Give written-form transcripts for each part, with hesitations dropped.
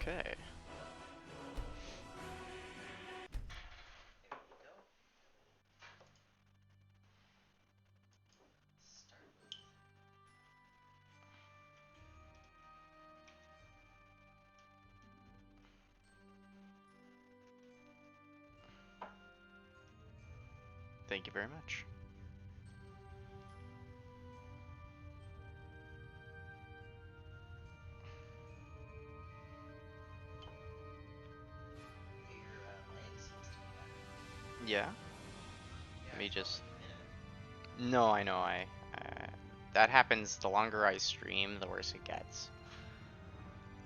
Okay. Thank you very much. Yeah. Let me just. No, I know. That happens. The longer I stream, the worse it gets.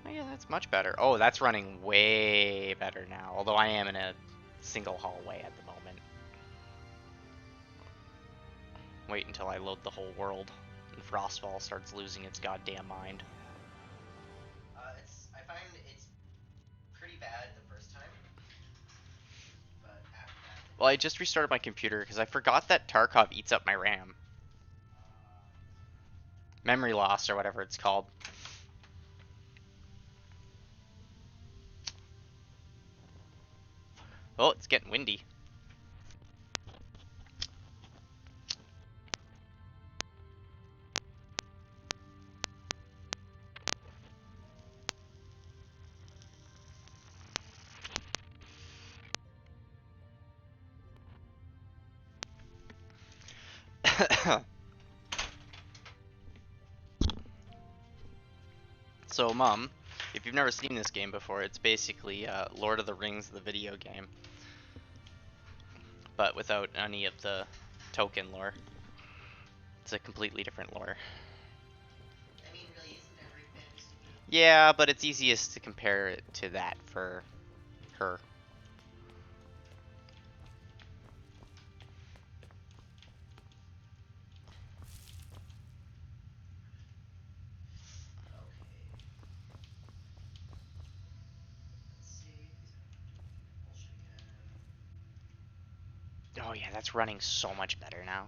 Oh, yeah, that's much better. Oh, that's running way better now. Although I am in a single hallway at the moment. Wait until I load the whole world and Frostfall starts losing its goddamn mind. I find it's pretty bad the first time, but after that. Well, I just restarted my computer because I forgot that Tarkov eats up my RAM. Memory loss or whatever it's called. Oh, it's getting windy. So, Mom, if you've never seen this game before, it's basically Lord of the Rings, the video game, but without any of the token lore. It's a completely different lore. I mean, really, isn't every fantasy game? Yeah, but it's easiest to compare it to that for her. Oh yeah, that's running so much better now.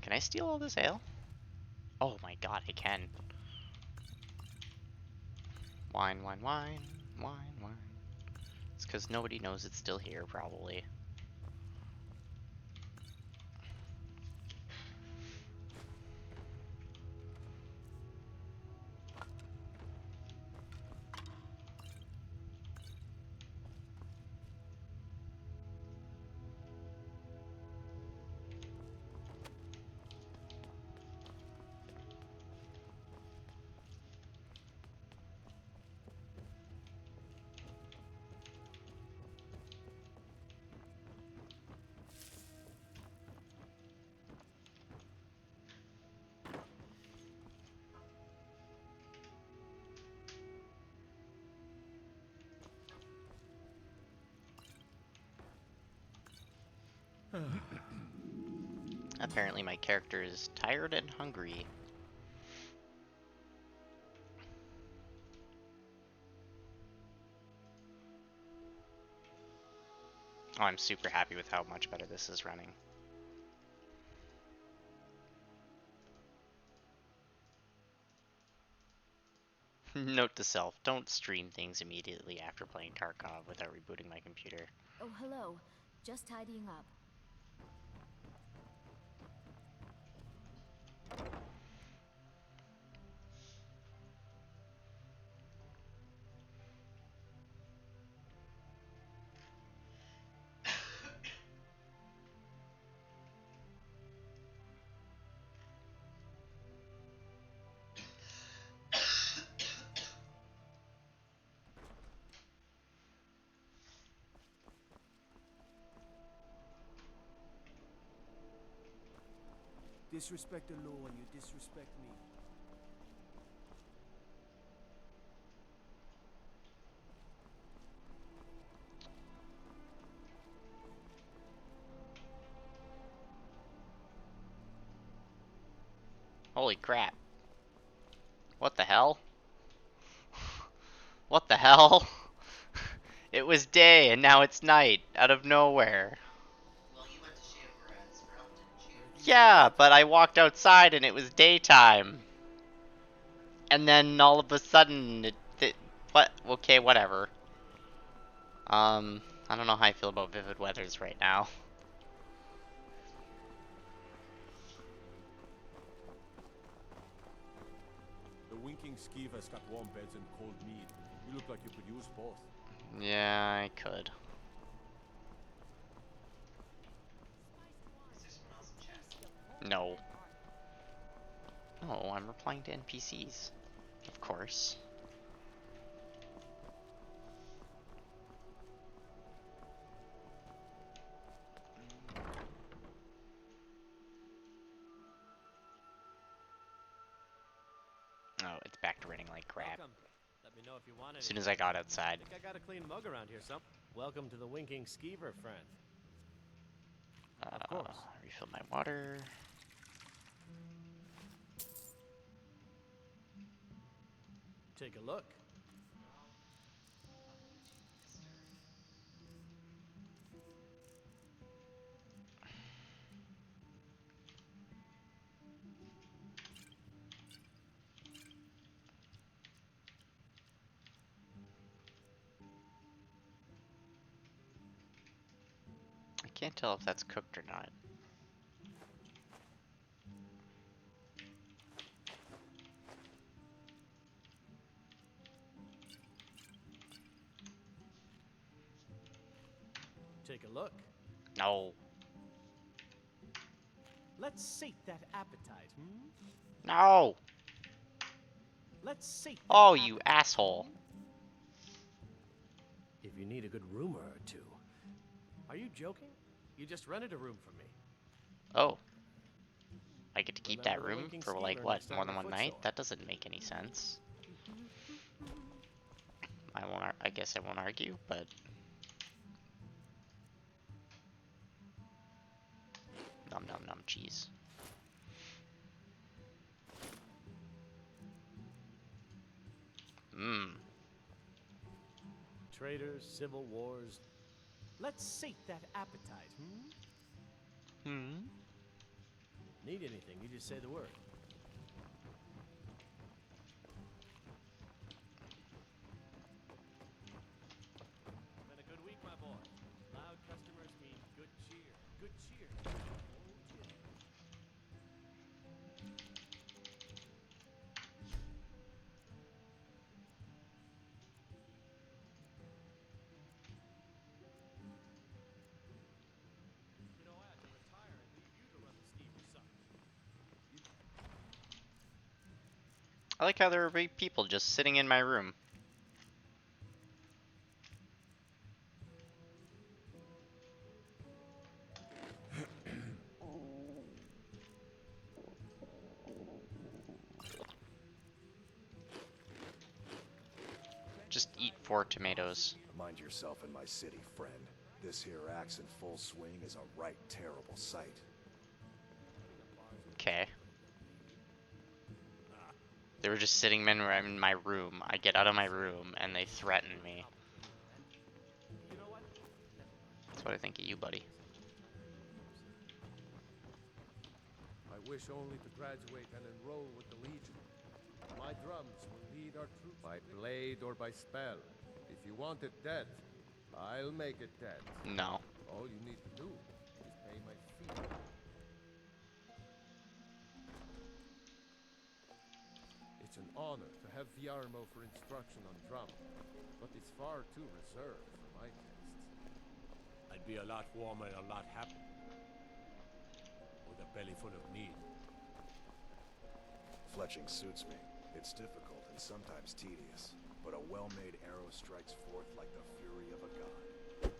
Can I steal all this ale? Oh my god, I can. Wine, wine, wine, wine, wine. It's because nobody knows it's still here, probably. Apparently my character is tired and hungry. Oh, I'm super happy with how much better this is running. Note to self, don't stream things immediately after playing Tarkov without rebooting my computer. Oh, hello. Just tidying up. Disrespect the law and you disrespect me. Holy crap. What the hell? What the hell? It was day and now it's night, out of nowhere. Well, you went to shower and scrub, didn't you? Yeah, but I walked outside and it was daytime. And then all of a sudden, But okay, whatever. I don't know how I feel about Vivid Weathers right now. The winking skeever's got warm beds and cold mead. You look like you could use both. Yeah, I could. Is there someone else in chat? No. No, I'm replying to NPCs. Of course. Oh, it's back to raining like crap. Welcome. Let me know if you want As soon as I got outside. I think I got a clean mug around here, some. Welcome to the Winking Skeever, friend. Of course. Refill my water. Take a look. I can't tell if that's cooked or not. Take a look. No. Let's sate that appetite, hmm? No! Let's sate that Oh, you appetite. asshole. If you need a good rumor or two. Are you joking? You just rented a room from me. Oh. I get to keep Remember that the room winking for like skeever what, next time more than you're one night? footsore. That doesn't make any sense. I guess I won't argue, but nom nom nom cheese. Mmm. Traitors, civil wars. Let's sate that appetite, hmm? Hmm. Need anything, you just say the word. Been a good week, my boy. Loud customers mean good cheer. Good cheer. Oh, dear. You know, I had to retire and leave you to run the Skeever suck. I like how there are people just sitting in my room. Just eat 4 tomatoes. Mind yourself in my city, friend. This here axe in full swing is a right terrible sight. Okay. They were just sitting in my room. I get out of my room and they threaten me. You know what? That's what I think of you, buddy. I wish only to graduate and enroll with the Legion. My drums will lead our troops by blade or by spell. If you want it dead, I'll make it dead. No. All you need to do is pay my fee. It's an honor to have Viarmo for instruction on drum, but it's far too reserved for my tastes. I'd be a lot warmer and a lot happier with a belly full of meat. Fletching suits me. It's difficult and sometimes tedious, but a well-made arrow strikes forth like the fury of a god.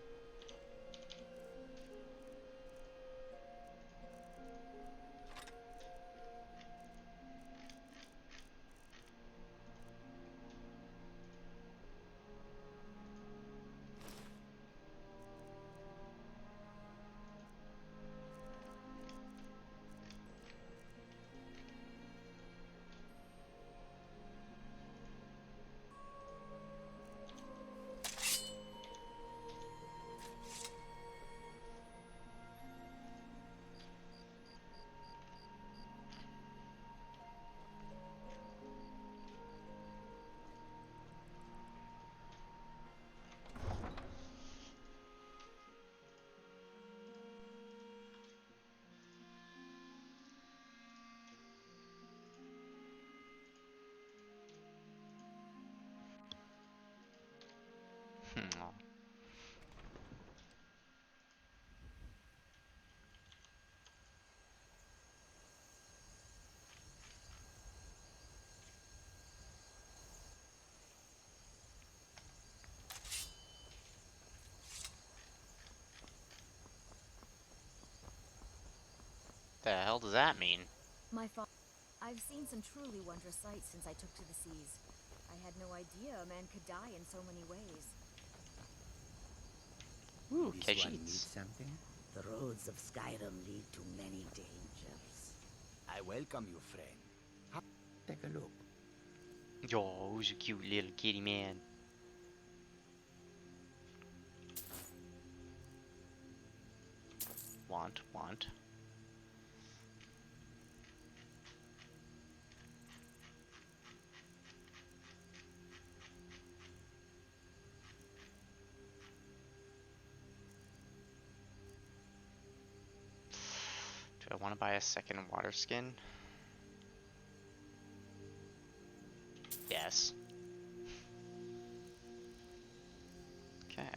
the hell does that mean? I've seen some truly wondrous sights since I took to the seas. I had no idea a man could die in so many ways. Ooh, This one Khajiits. needs something? The roads of Skyrim lead to many dangers. I welcome you, friend. Take a look. Yo, who's a cute little kitty man? Want. Do I want to buy a second water skin? Yes. Okay.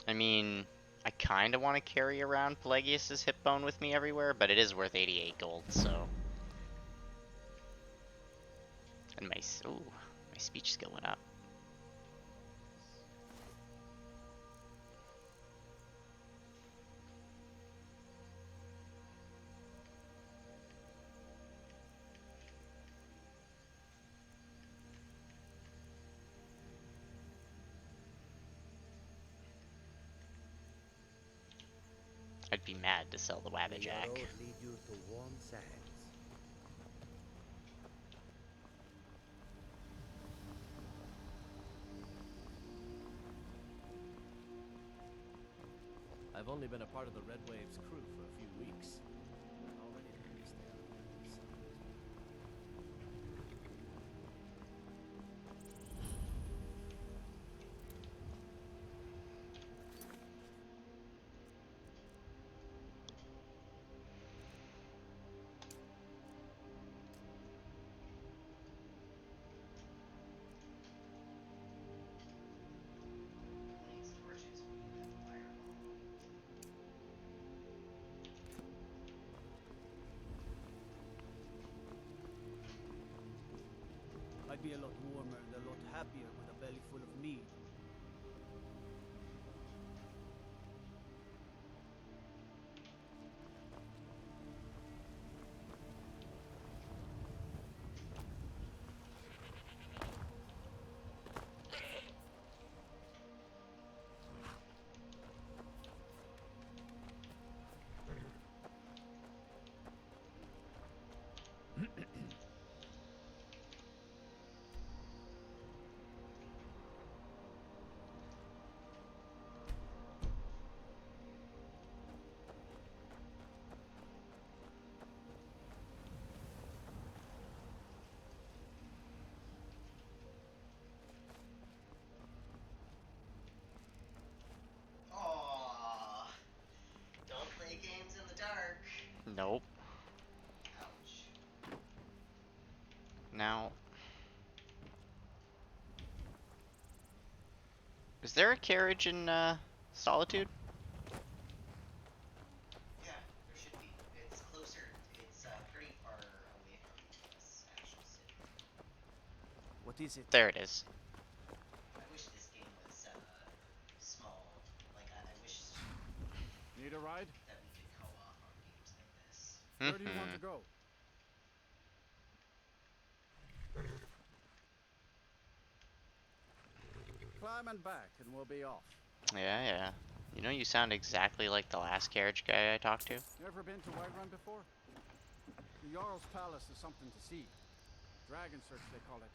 I mean, I kind of want to carry around Pelagius's hip bone with me everywhere, but it is worth 88 gold, so. And my speech skill went up. I'd be mad to sell the May your Wabbajack. road lead you to warm sands. I've only been a part of the Red Wave's crew for a few weeks. But already noticed they are really something. Needs torches when you have fireball. I'd be a lot warmer and a lot happier with a belly full of mead. Aww. Don't play games in the dark. Nope. Ouch. Now, is there a carriage in Solitude? Yeah, there should be. It's closer. It's pretty far away from this actual city. What is it? There it is. I wish this game was small. Like I wish Need a ride? that we could co-op on games like this. Where do you want to go? Climb and back and we'll be off. Yeah. You know, you sound exactly like the last carriage guy I talked to. You ever been to Whiterun before? The Jarl's Palace is something to see. Dragon Search, they call it.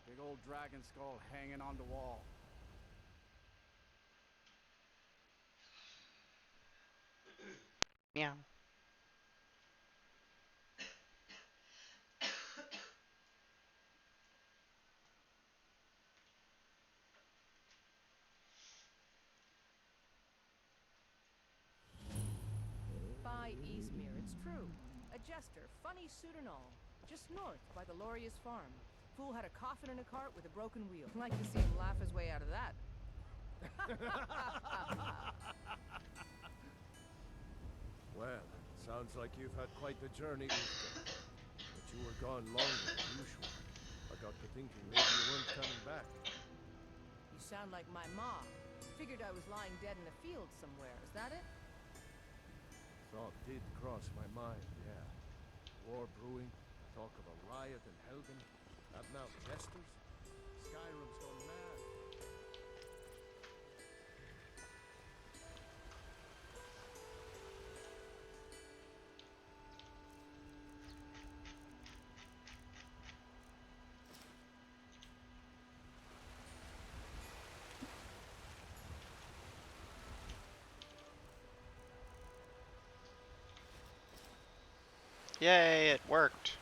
Big old dragon skull hanging on the wall. Meow. By Izmir, it's true. A jester, funny suit and all. just north by the Lauria's farm. Fool had a coffin in a cart with a broken wheel. Like to see him laugh his way out of that. Well, sounds like you've had quite the journey with them. But you were gone longer than usual. I got to thinking maybe you weren't coming back. You sound like my ma. Figured I was lying dead in a field somewhere. Is that it? Thought did cross my mind, yeah. War brewing, talk of a riot in Helgen, ratting out jesters. Skyrim's gone mad. Yay, it worked.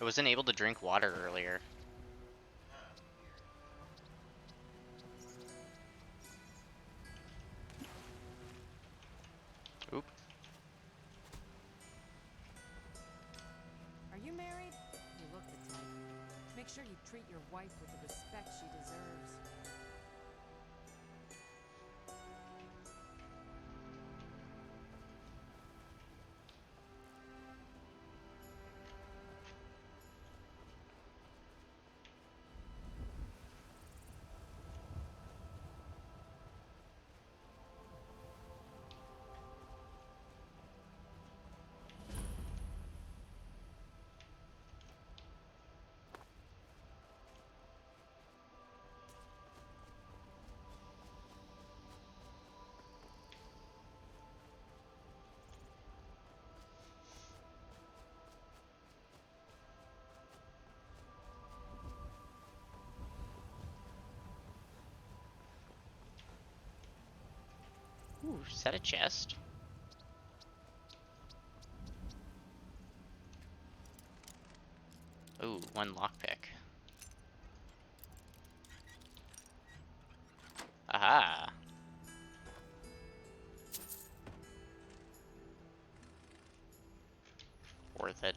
I wasn't able to drink water earlier. Oop. Are you married? You look the type. Make sure you treat your wife with the respect she deserves. Ooh, is that a chest? Ooh, one lockpick. Aha! Worth it.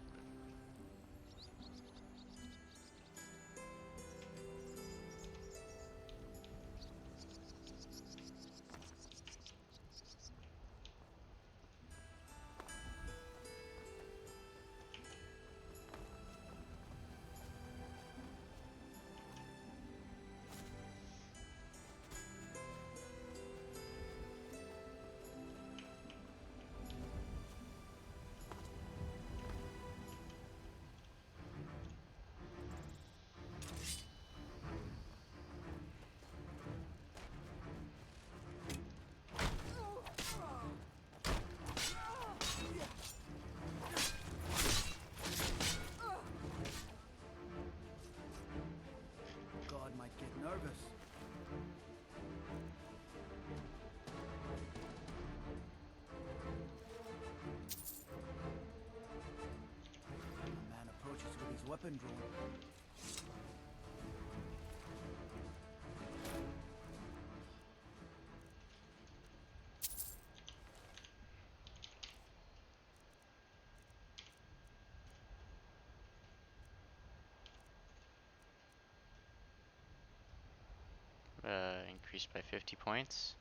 God might get nervous. A man approaches with his weapon drawn. Increased by 50 points.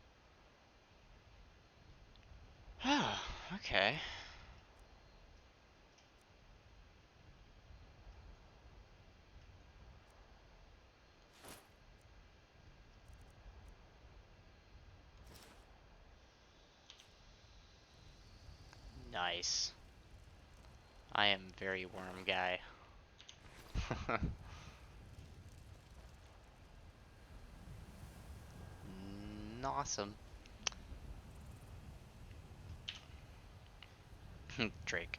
Ah, okay. Nice. I am very worm guy. Awesome. Drake.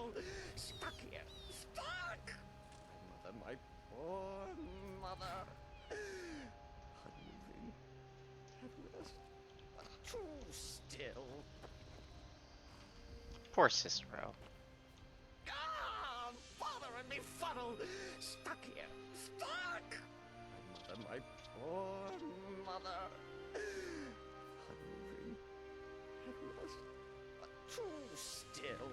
befuddle, stuck here, stuck! My poor mother. Unmoving, helpless, too still. Poor Cicero. Ah, bother and befuddle, stuck here, stuck! My poor mother. Unmoving, helpless, too still.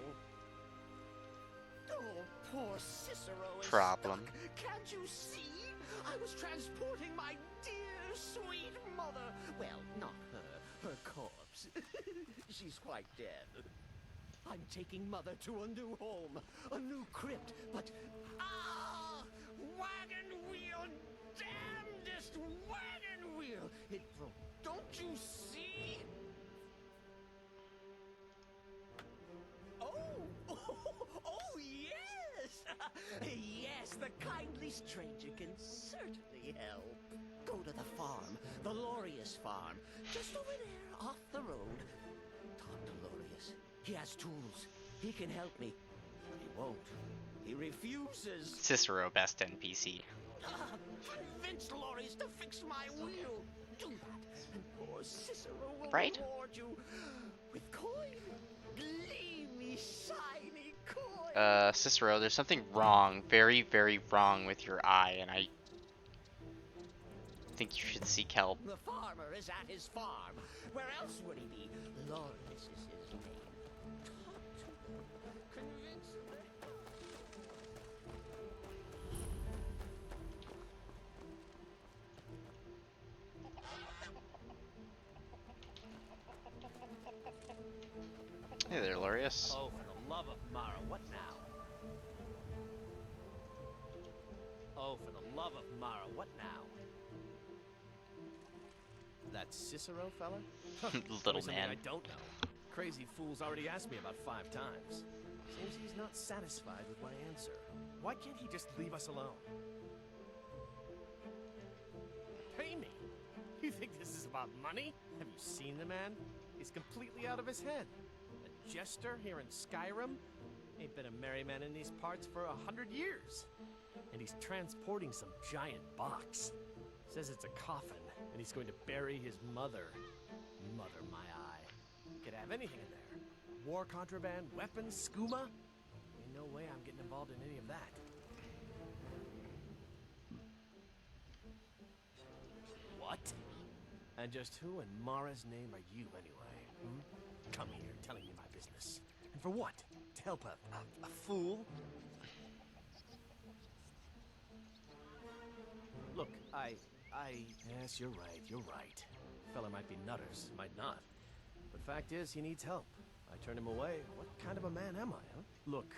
Oh, poor Cicero is Problem. stuck. Can't you see? I was transporting my dear, sweet mother. Well, not her corpse. She's quite dead. I'm taking Mother to a new home, a new crypt, but... Ah! Wagon wheel! Damnedest wagon wheel! It broke. Don't you see? Oh! Oh, yes! Yes, the kindly stranger can certainly help. Go to the farm, the Lorius farm, just over there, off the road. Talk to Lorius. He has tools. He can help me. But he won't. He refuses. Cicero, best NPC. Convince Lorius to fix my wheel. Do that, and poor Cicero will Right? reward you with coin. Gleamy, shiny coin. Cicero, there's something wrong, very, very wrong with your eye, and I think you should seek help. The farmer is at his farm. Where else would he be? Lorius is his name. Talk to him. Convince him. Hey there, Lorius. Oh, for the love of Mara, what now? Oh, for the love of Mara, what now? That Cicero fella? Little Something man. I don't know. Crazy fool's already asked me about 5 times. Seems he's not satisfied with my answer. Why can't he just leave us alone? Pay me? You think this is about money? Have you seen the man? He's completely out of his head. A jester here in Skyrim? Ain't been a merry man in these parts for 100 years. And he's transporting some giant box. Says it's a coffin, and he's going to bury his mother. Mother, my eye. Could have anything in there. War contraband, weapons, skooma. Ain't no way I'm getting involved in any of that. What? And just who in Mara's name are you, anyway? Hmm? Come here, telling me my business. And for what? To help a fool? Look, Yes, you're right. Fella might be nutters, might not. But fact is, he needs help. I turned him away. What kind of a man am I, huh? Look,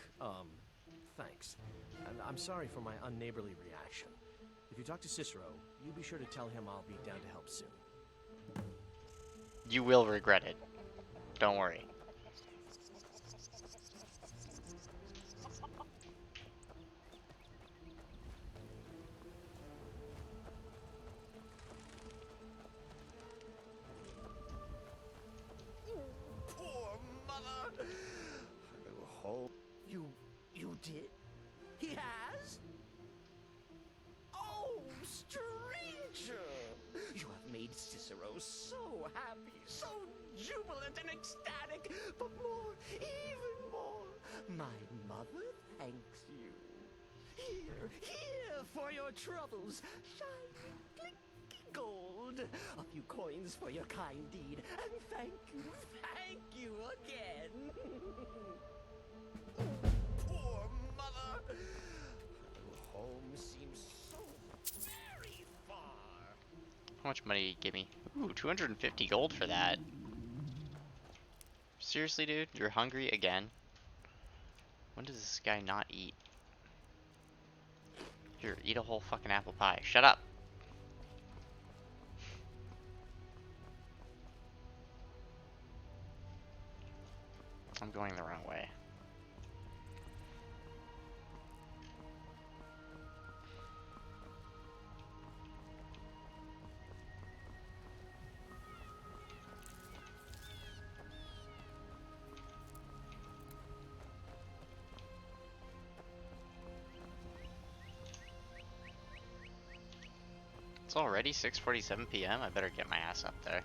thanks. And I'm sorry for my unneighborly reaction. If you talk to Cicero, you be sure to tell him I'll be down to help soon. You will regret it. Don't worry. Poor mother. Oh, you did? He has? Oh, stranger! You have made Cicero so happy, so jubilant and ecstatic, but more, even more, my mother thanks you. Here for your troubles, shiny, clinky gold, a few coins for your kind deed, and thank you again. Poor mother. Her home seems so very far. How much money did you give me? Ooh, 250 gold for that. Seriously, dude? You're hungry again? When does this guy not eat? Here, eat a whole fucking apple pie. Shut up! I'm going the wrong way. It's already 6:47 p.m. I better get my ass up there.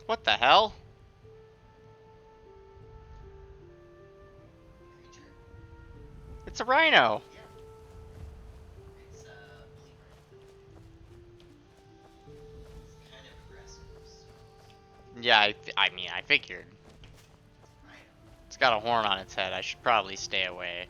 What the hell? Creature? It's a rhino. Yeah. It's bully It's kind of aggressive, so Yeah, I mean, I figured. rhino. It's got a horn on its head. I should probably stay away.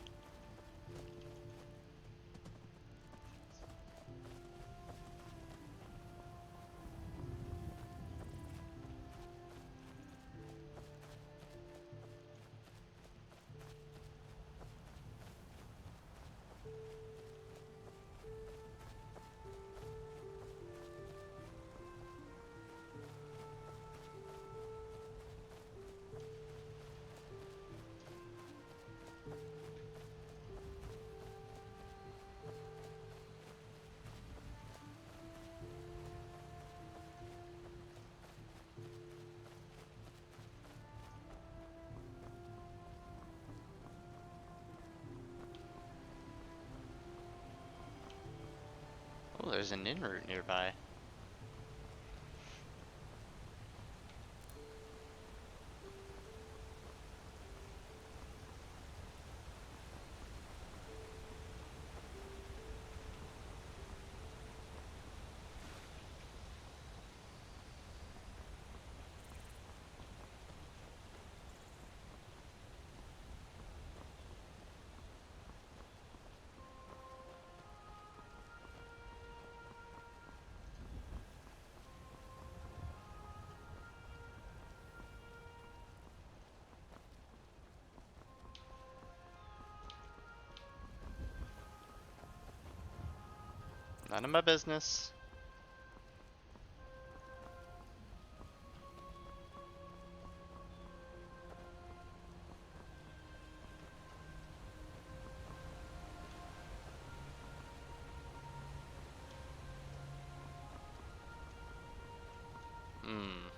Oh, there's an inn route nearby. None of my business. Hmm.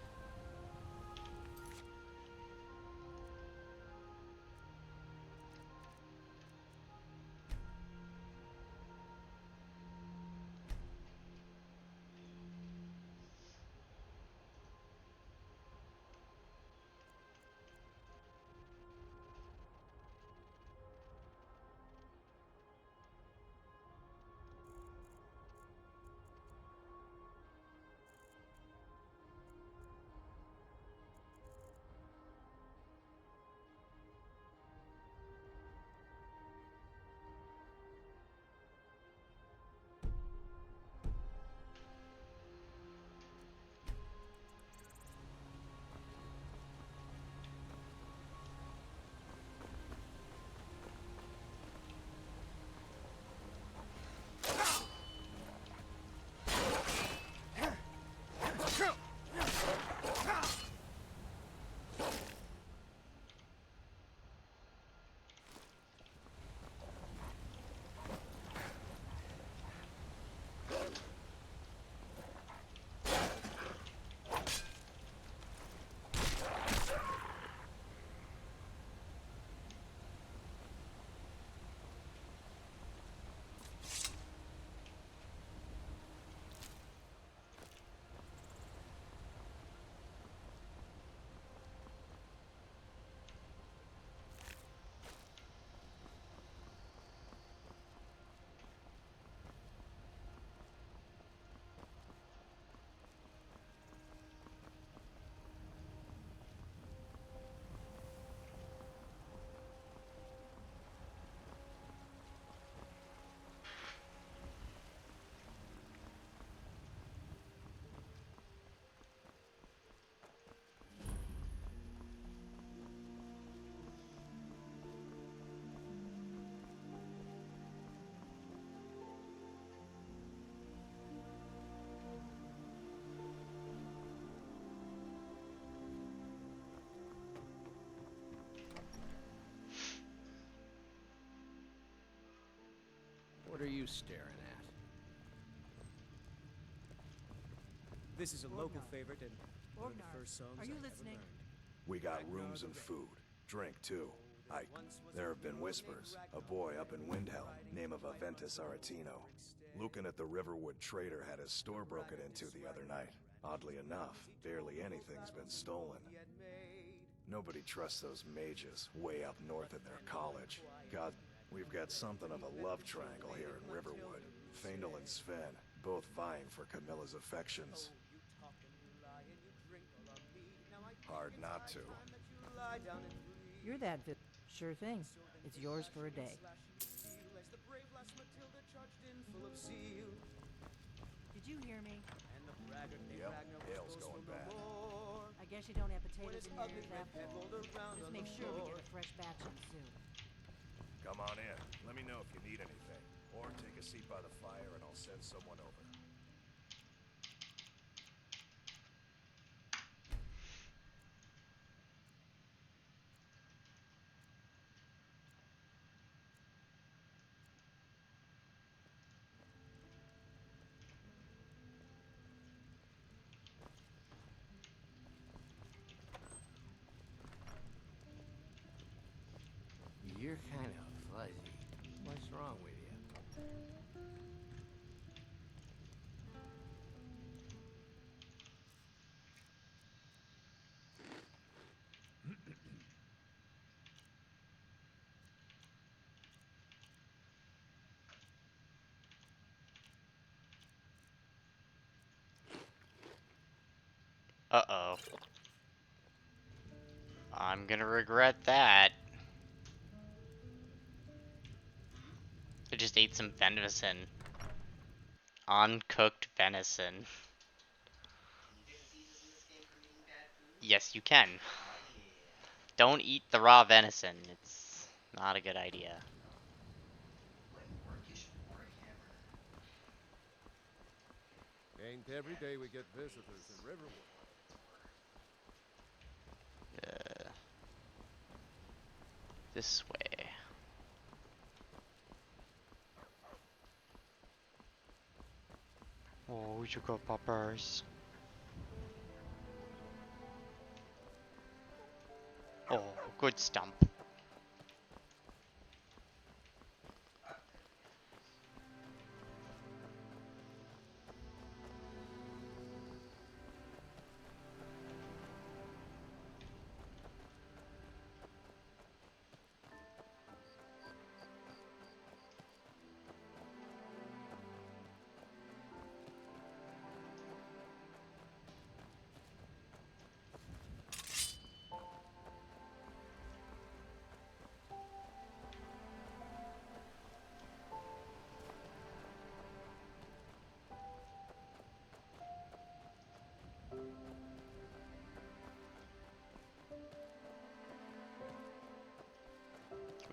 are you staring at? This is a local favorite and one of the Orgnar, first songs are you I ever listening? learned. We got rooms and food. Drink, too. Ike, there have been whispers. A boy up in Windhelm, name of Aventus Aretino. Lucan at the Riverwood Trader had his store broken into the other night. Oddly enough, barely anything's been stolen. Nobody trusts those mages way up north at their college. God, we've got something of a love triangle here in Riverwood. Faendal and Sven, both vying for Camilla's affections. Hard not to. You're that sure thing. It's yours for a day. Did you hear me? Yep, Hale's going bad. I guess you don't have potatoes in your ears after all. Just make sure we get a fresh batch in soon. Come on in. Let me know if you need anything. Or take a seat by the fire and I'll send someone over. You're kind of fuzzy. What's wrong with you? Uh-oh. I'm gonna regret that. I just ate some venison. Uncooked venison. Can you get diseases in this game from eating bad food? Yes, you can. Oh, yeah. Don't eat the raw venison. It's not a good idea. What orcish warhammer? Ain't every day we get visitors in Riverwood. This way. Oh, you got poppers. Oh, good stump.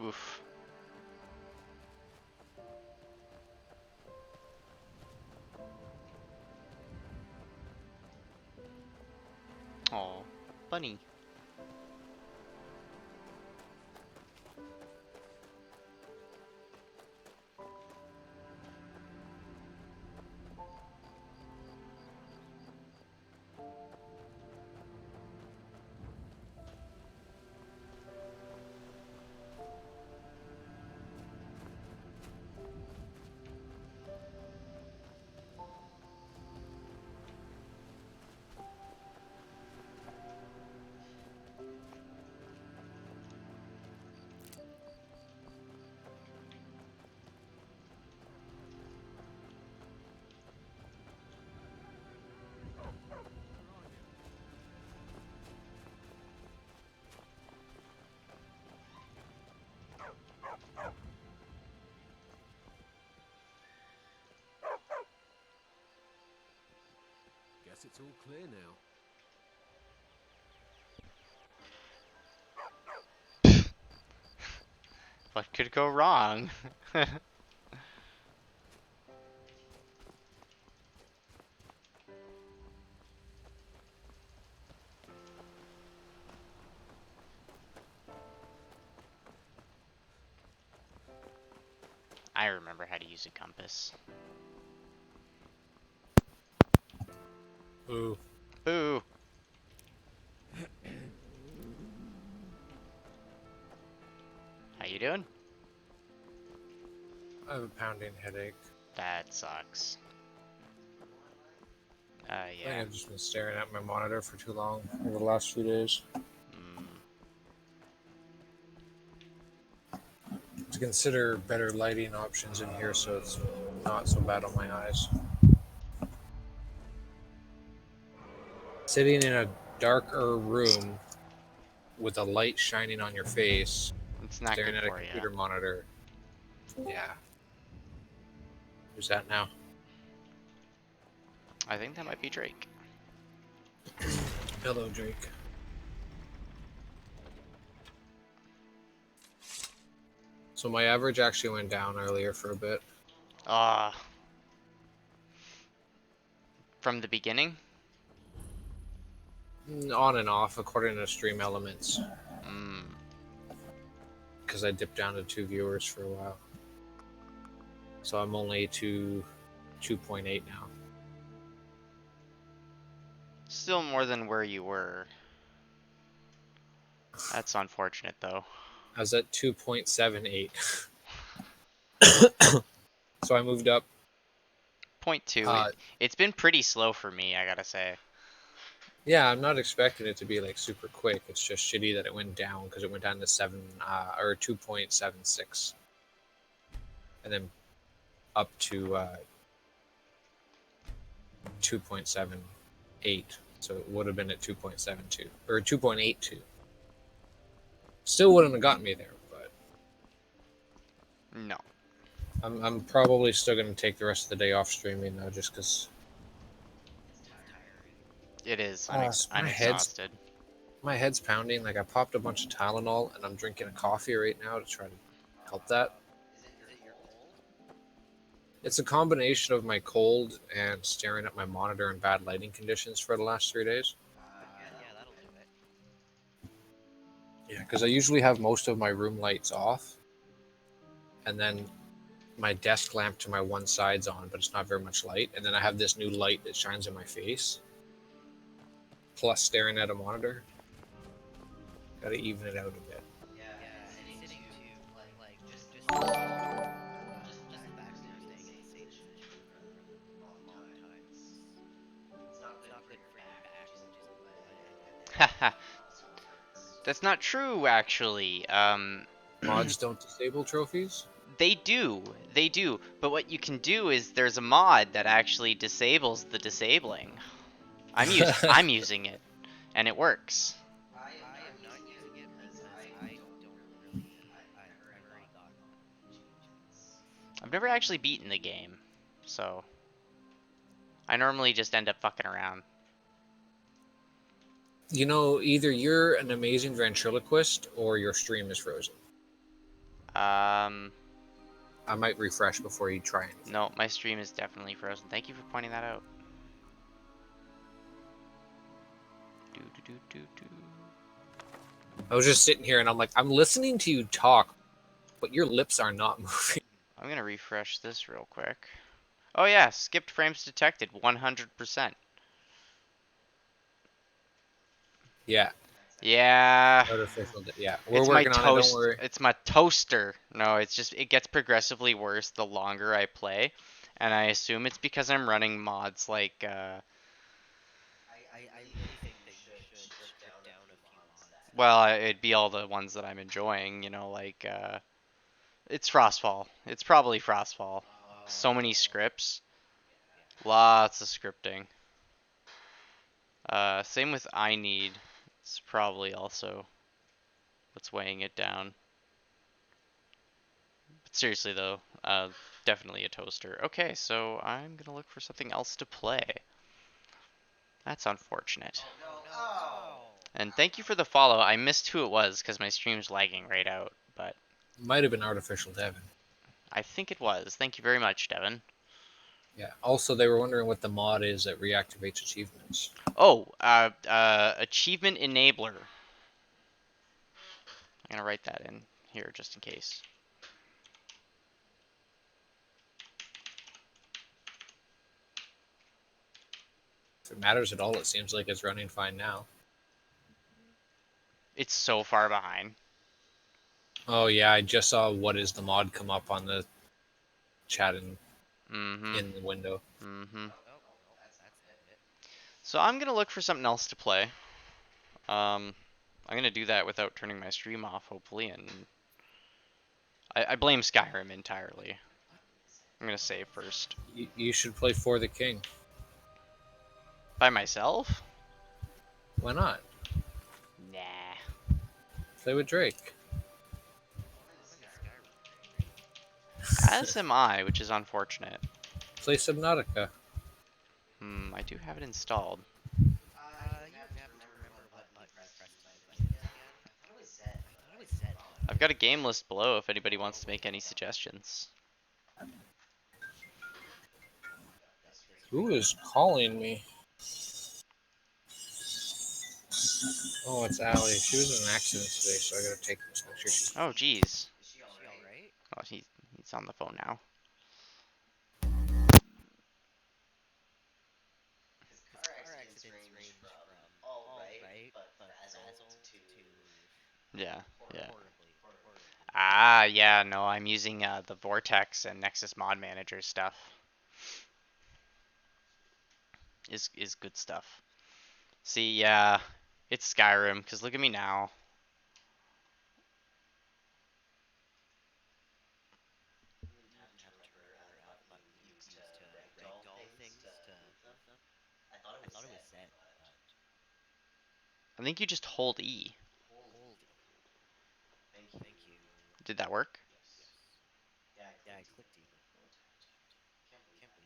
Oof. Oh, bunny. Guess it's all clear now. What could go wrong? I remember how to use use a compass. Ooh. Boo! How you doing? I have a pounding headache. That sucks. I think Yeah. I've just been staring at my monitor for too long over the last few days. To consider better lighting options in here so it's not so bad on my eyes. Sitting in a darker room with a light shining on your face, It's not staring good at a for computer you. monitor. Yeah. Who's that now? I think that might be Drake. Hello, Drake. So my average actually went down earlier for a bit. From the beginning? On and off, according to Stream Elements. Because I dipped down to 2 viewers for a while. So I'm only to 2.8 now. Still more than where you were. That's unfortunate, though. I was at 2.78. So I moved up. 0.2. It's been pretty slow for me, I gotta say. Yeah, I'm not expecting it to be like super quick. It's just shitty that it went down because it went down to 2.76, and then up to 2.78. So it would have been at 2.72 or 2.82. Still wouldn't have gotten me there, but no. I'm probably still going to take the rest of the day off streaming though, just because it is. I'm exhausted. My head's pounding. Like I popped a bunch of Tylenol and I'm drinking a coffee right now to try to help that. Is it your cold? It's a combination of my cold and staring at my monitor in bad lighting conditions for the last 3 days. Yeah, that'll do it. Yeah, because I usually have most of my room lights off, and then my desk lamp to my one side's on, but it's not very much light, and then I have this new light that shines in my face, plus staring at a monitor. Gotta even it out a bit. Yeah, sitting too, like just the backstairs station all the time. It's not good for your back, Haha. That's not true, actually. Mods don't disable trophies? They do. But what you can do is there's a mod that actually disables the disabling. I'm using it, and it works. I am not using it because I don't really. I've already gotten changes. I've never actually beaten the game, so I normally just end up fucking around. You know, either you're an amazing ventriloquist or your stream is frozen. I might refresh before you try anything. No, my stream is definitely frozen. Thank you for pointing that out. I was just sitting here and I'm like, I'm listening to you talk, but your lips are not moving. I'm gonna refresh this real quick. Oh yeah, skipped frames detected, 100%. Yeah. Yeah. Artificial. Yeah, we're working on it. Don't worry. It's my toaster. No, it's just it gets progressively worse the longer I play, and I assume it's because I'm running mods like. I really think they should strip down a few mods. Well, it'd be all the ones that I'm enjoying, you know, like it's Frostfall. It's probably Frostfall. So many scripts. Lots of scripting. Same with I Need. It's probably also what's weighing it down. But seriously though, definitely a toaster. Okay, so I'm gonna look for something else to play. That's unfortunate. And thank you for the follow. I missed who it was because my stream's lagging right out, but Might have been Artificial Devin. I think it was. Thank you very much, Devin. Yeah. Also, they were wondering what the mod is that reactivates achievements. Oh, achievement enabler. I'm gonna write that in here just in case. If it matters at all, it seems like it's running fine now. It's so far behind. Oh yeah, I just saw what is the mod come up on the chat in the window. Oh, well, that's not it. So I'm gonna look for something else to play. I'm gonna do that without turning my stream off, hopefully, and I blame Skyrim entirely. I'm gonna save first. You should play For the King. By myself? Why not? Nah. Play with Drake. I'm in Skyrim. As am I, which is unfortunate. Play Subnautica. I do have it installed. You happen to remember what button you pressed to begin again? I thought it was Z. I thought it was Z. I've got a game list below if anybody wants to make any suggestions. Who is calling me? Oh, it's Allie. She was in an accident today, so I gotta take this. Make sure she's. Oh, jeez. Is she alright? Oh, he's on the phone now. Because car accidents range from alright, but frazzled to Yeah, yeah. horribly. Ah, yeah, no, I'm using the Vortex and Nexus Mod Manager stuff. Is good stuff. See, yeah, it's Skyrim, because look at me now. Buttons used to ragdoll things to move them. I thought it was Z, but I think you just hold E. hold. Thank you. Did that work? Yes. Yeah, I clicked E. Can't believe I.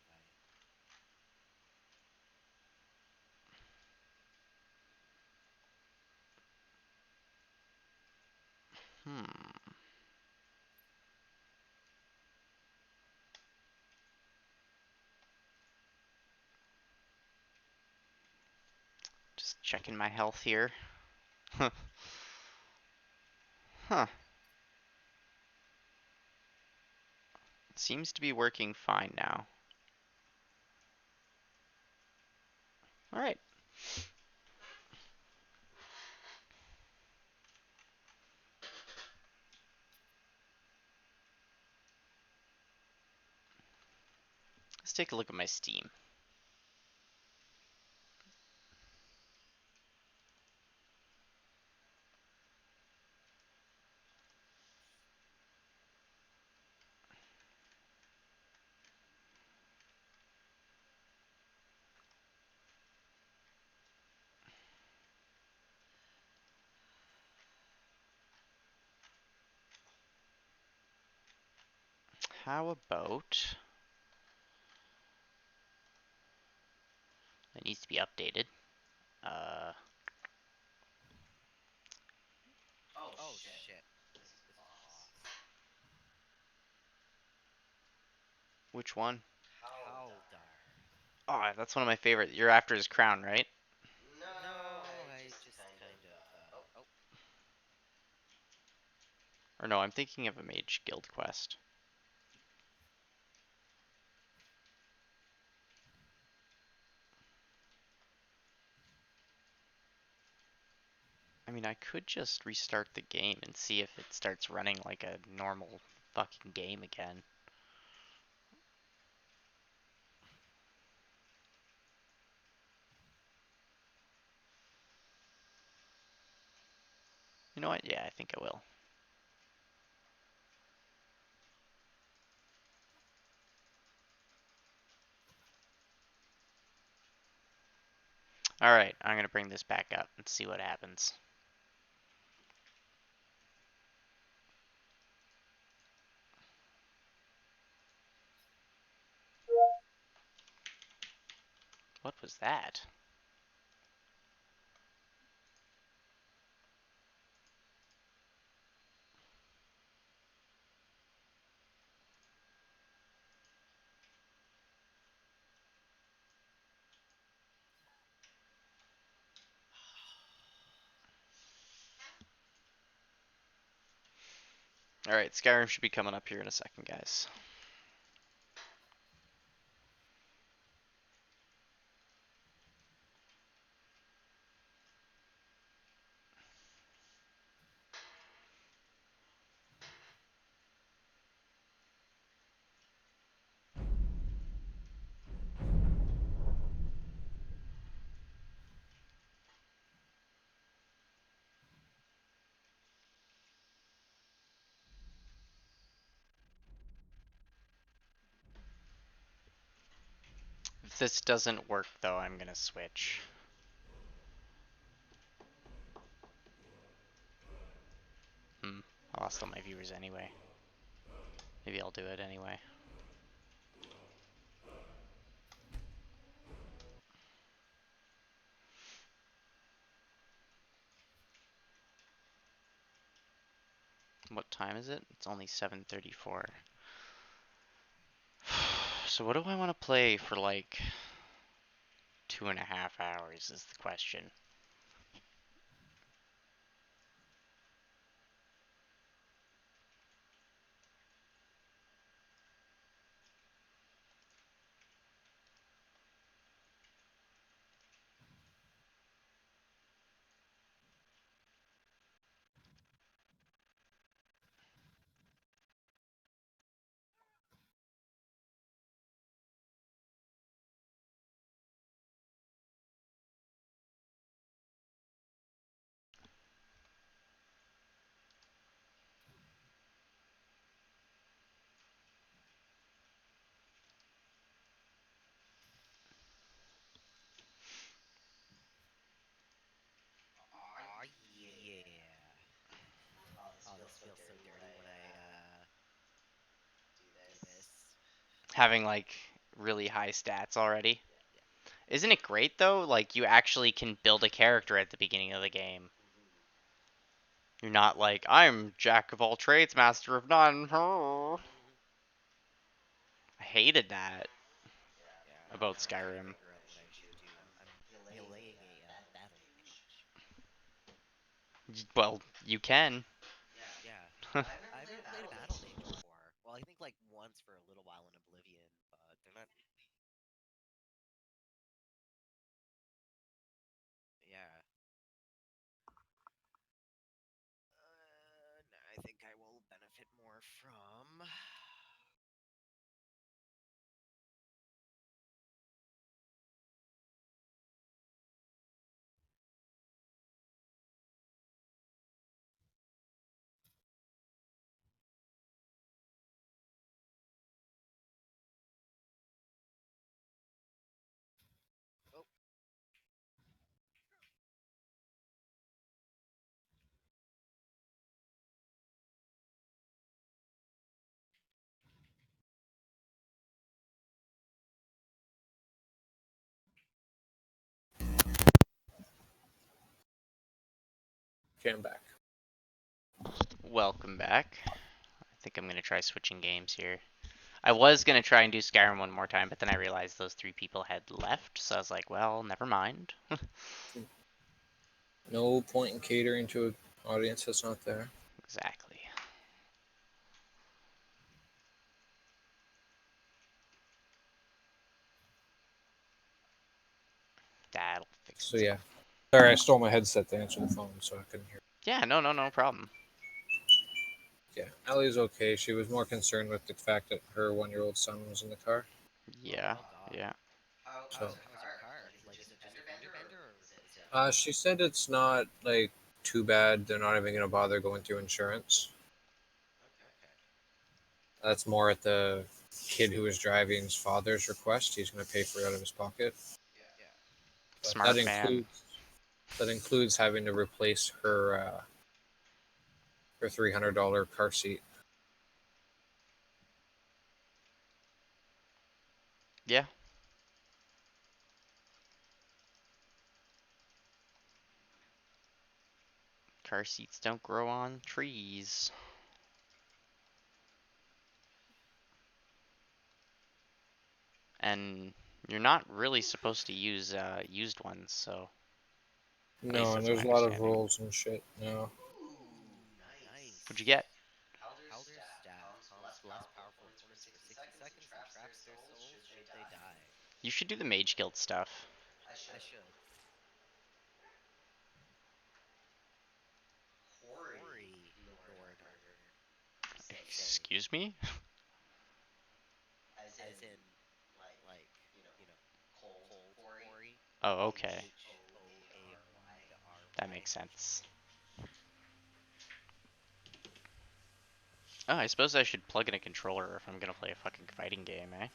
Just checking my health here. Huh. It seems to be working fine now. Alright. Let's take a look at my Steam. How about... It needs to be updated. Oh shit. This is awesome. Which one? Haldar. Oh, that's one of my favorite. You're after his crown, right? No, I just kind of. Oh. Or no, I'm thinking of a Mage Guild quest. I mean, I could just restart the game and see if it starts running like a normal fucking game again. You know what? Yeah, I think I will. Alright, I'm gonna bring this back up and see what happens. What was that? Alright, Skyrim should be coming up here in a second, guys. If this doesn't work though, I'm gonna switch. I lost all my viewers anyway. Maybe I'll do it anyway. What time is it? It's only 7:34. So what do I want to play for like 2.5 hours is the question. Aw, yeah. Oh, this feels so dirty when I, do this. Having like really high stats already. Yeah. Isn't it great though? Like you actually can build a character at the beginning of the game. You're not like, I'm jack of all trades, master of none. I hated that Yeah, about now I'm trying to Skyrim. figure out what I should do. I'm delaying a, battle mage. Well, you can. Yeah. I've never played a battle mage before. Well, I think, like, once for a little while in Oblivion, but they're not... Yeah. No, I think I will benefit more from... Oh, Okay, I'm back. Welcome back. I think I'm gonna try switching games here. I was gonna try and do Skyrim one more time, but then I realized those 3 people had left, so I was like, well, never mind. No point in catering to an audience that's not there. Exactly. That'll fix So itself. yeah. Sorry, I stole my headset to answer the phone, so I couldn't hear. Yeah, no problem. Yeah, Ellie's okay. She was more concerned with the fact that her 1-year-old son was in the car. Yeah, oh God. yeah. So, How's her car? Like, is it just a fender bender, or is it... she said it's not like too bad. They're not even gonna bother going through insurance. Okay. That's more at the kid who was driving's father's request. He's gonna pay for it out of his pocket. Yeah. But Smart man. that includes having to replace her $300 car seat. Yeah. Car seats don't grow on trees. And you're not really supposed to use used ones, so at least No, and that's my there's a lot of understanding. rules and shit. No. Ooh, nice. What'd you get? Halder's staff calms less powerful opponents for 60 seconds and traps their souls should they die. You should do the Mage Guild stuff. I should. Hori Norder. Say. Excuse me? As in, like, you know, cold Hori. Oh, okay. That Hoary. makes sense. Oh, I suppose I should plug in a controller if I'm gonna play a fucking fighting game, eh?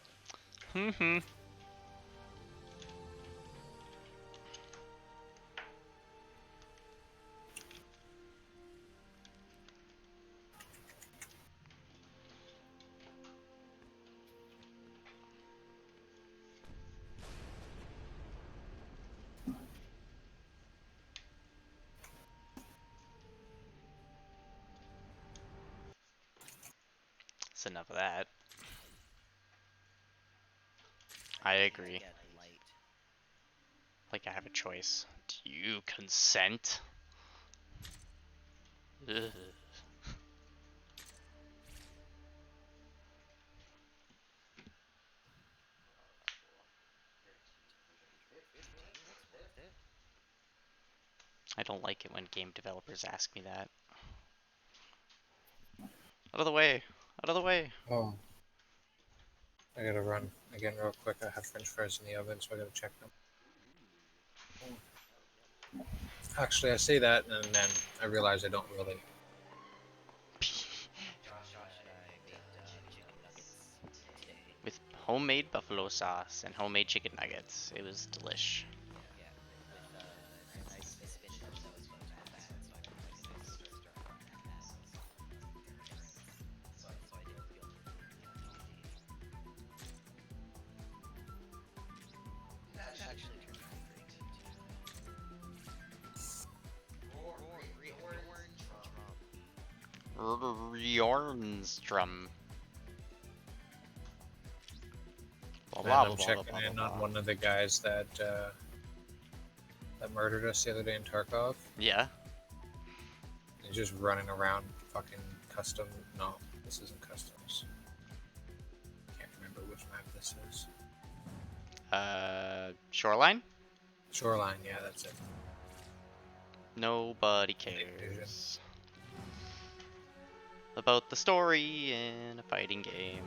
enough of that. I agree. Get light. Like I have a choice. Do you consent? Ugh. That's worth it. I don't like it when game developers ask me that. Out of the way! Out of the way! Oh. I gotta run again real quick. I have french fries in the oven, so I gotta check them. Actually, I say that, and then I realize I don't really. Josh and I made chicken nuggets today. With homemade buffalo sauce and homemade chicken nuggets. It was delish. Yeah, with nice spinach that was supposed to have fat, so I put like an extra strong fat. So I did yogurt. That actually turned out pretty good too. Bjornstrom. Blah, And blah, I'm blah, blah, checking blah, in blah, on blah. one of the guys that murdered us the other day in Tarkov. Yeah. He's just running around fucking custom. No, this isn't customs. Can't remember which map this is. Shoreline? Shoreline, yeah, that's it. Nobody cares about the story in a fighting game.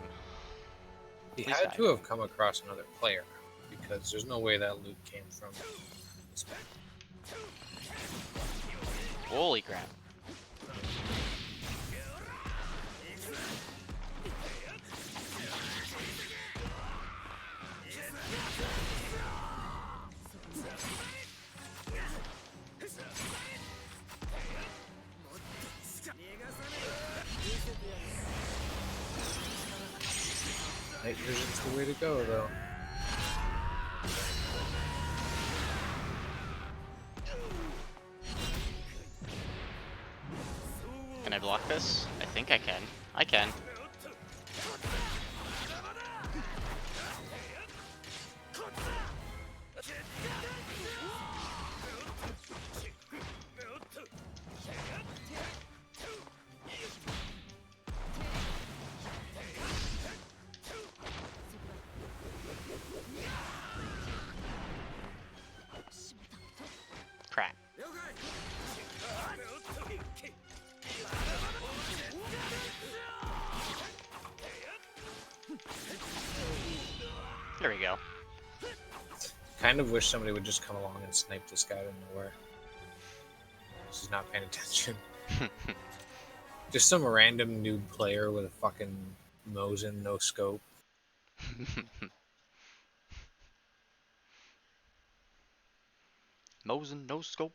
He At least had I to have come across another player because there's no way that loot came from this guy. Holy crap. Night vision's the way to go, though. Can I block this? I think I can. I can. Crap. There we go. Kind of wish somebody would just come along and snipe this guy out of nowhere. He's not paying attention. Just some random noob player with a fucking Mosin, no scope. Mosin, no scope.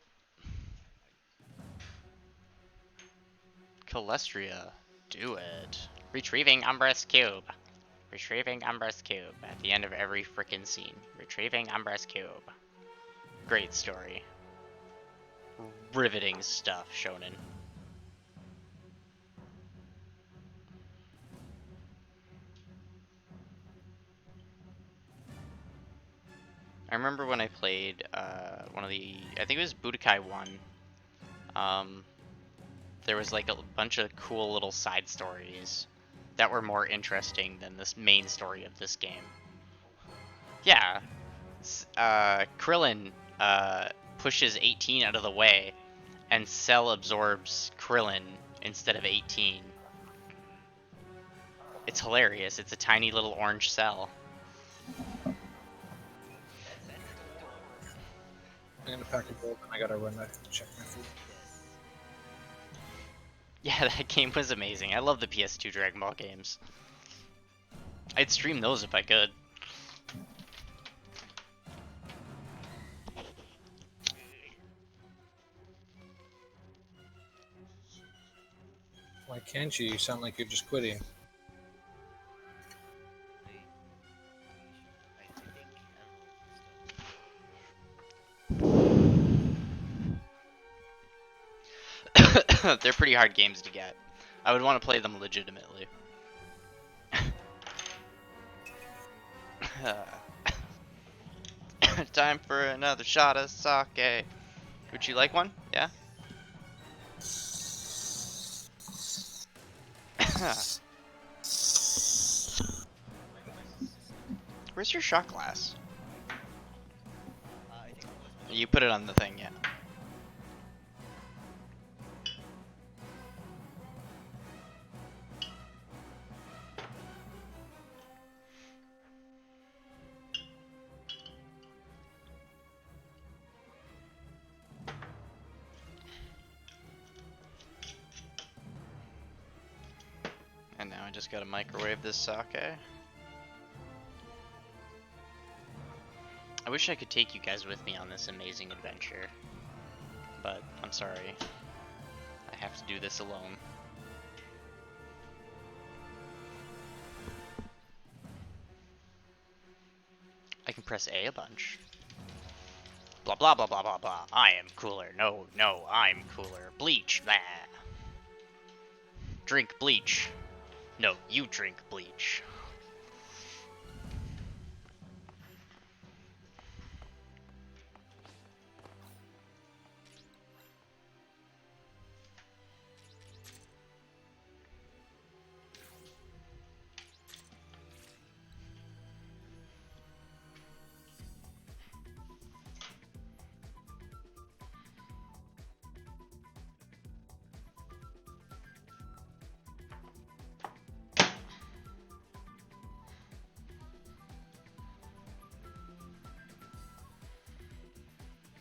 Calestria, do it. Retrieving Umbra's cube. Retrieving Umbra's cube at the end of every frickin' scene. Retrieving Umbra's cube. Great story. Riveting stuff, Shonen. I remember when I played one of the, I think it was Budokai 1. There was like a bunch of cool little side stories that were more interesting than this main story of this game. Yeah. Krillin pushes 18 out of the way, and Cell absorbs Krillin instead of 18. It's hilarious. It's a tiny little orange cell. I'm gonna pack a bolt and I gotta run back and check my food. Yeah, that game was amazing. I love the PS2 Dragon Ball games. I'd stream those if I could. Why can't you? You sound like you're just quitting. They're pretty hard games to get. I would want to play them legitimately. Time for another shot of sake. Would you like one? Yeah? Where's your shot glass? I think it was You put it on the thing, yeah. And now I just gotta microwave this sake. I wish I could take you guys with me on this amazing adventure, but I'm sorry. I have to do this alone. I can press A bunch. Blah blah blah blah blah blah. I am cooler. No, no, I'm cooler. Bleach. Blah. Drink bleach. No, you drink bleach.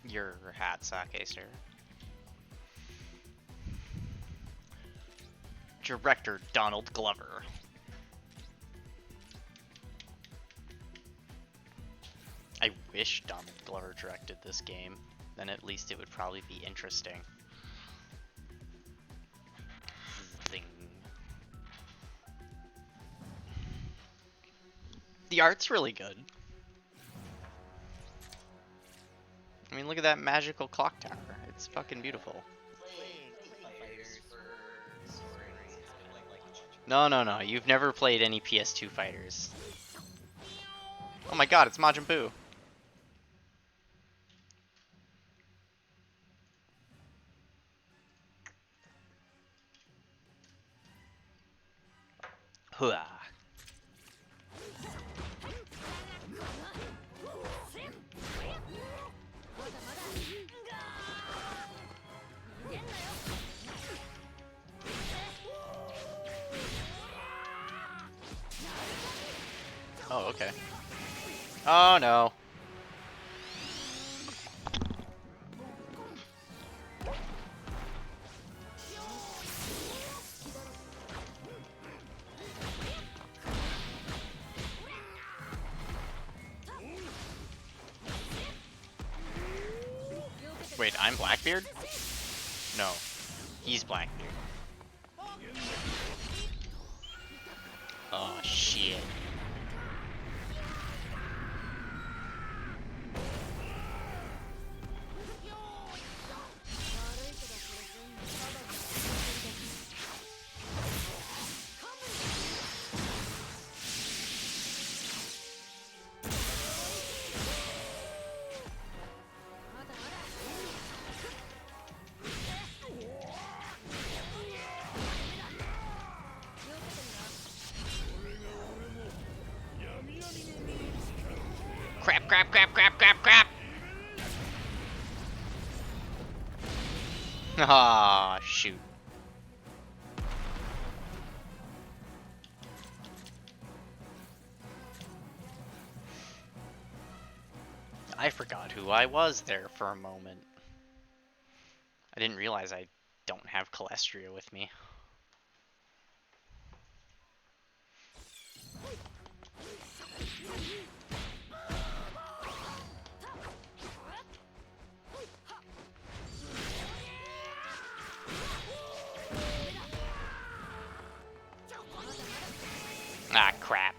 Your hat, sake, sir. Director Donald Glover. I wish Donald Glover directed this game. Then at least it would probably be interesting. Zing. The art's really good. I mean, look at that magical clock tower. It's fucking beautiful. No, no, no. You've never played any PS2 fighters. Oh my god, it's Majin Buu. Hooah. Oh, okay. Oh no. Wait, I'm Blackbeard? No, he's Blackbeard. Oh shit. Crap, crap, crap, crap, crap, crap! Ah, shoot. I forgot who I was there for a moment. I didn't realize I don't have Calestria with me. Ah, crap.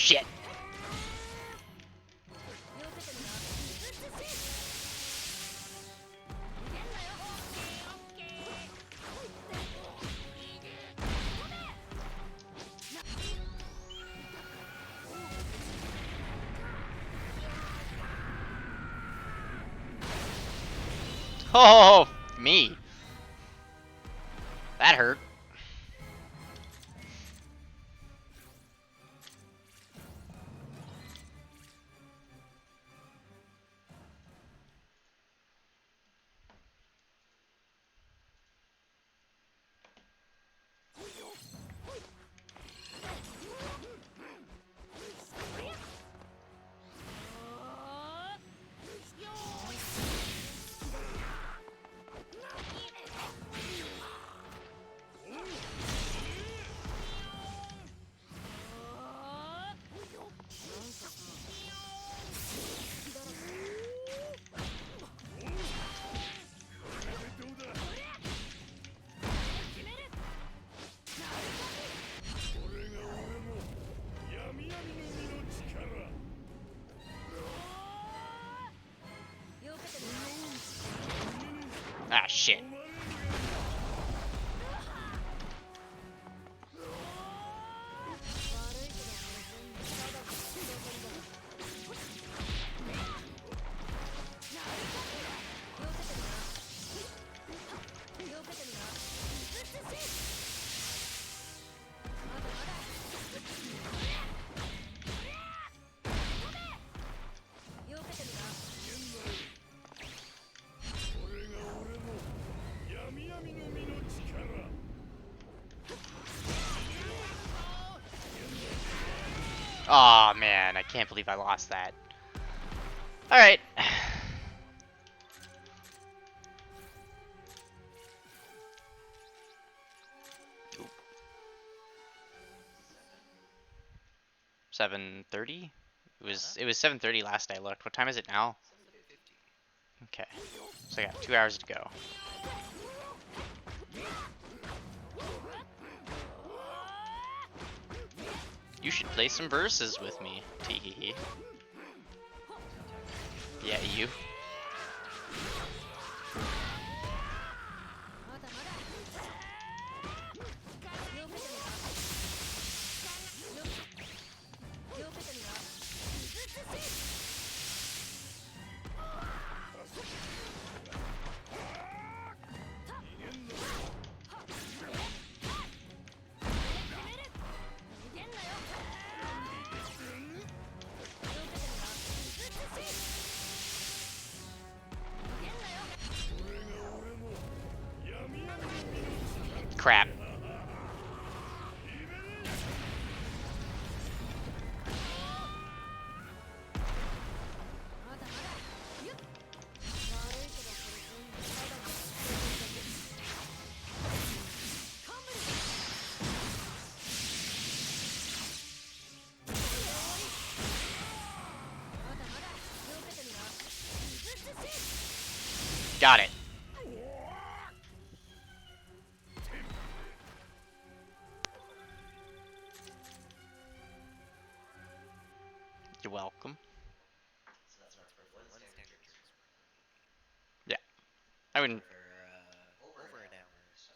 shit. Oh, me. That hurt. Ah, shit. Aw, man, I can't believe I lost that. Alright. Oop. 7:30? It was 7:30 last I looked. What time is it now? Okay. So I got 2 hours to go. You should play some verses with me. Teehee. Yeah, you. Crap. Got it. You're welcome. Yeah. I wouldn't. Over an hour. So.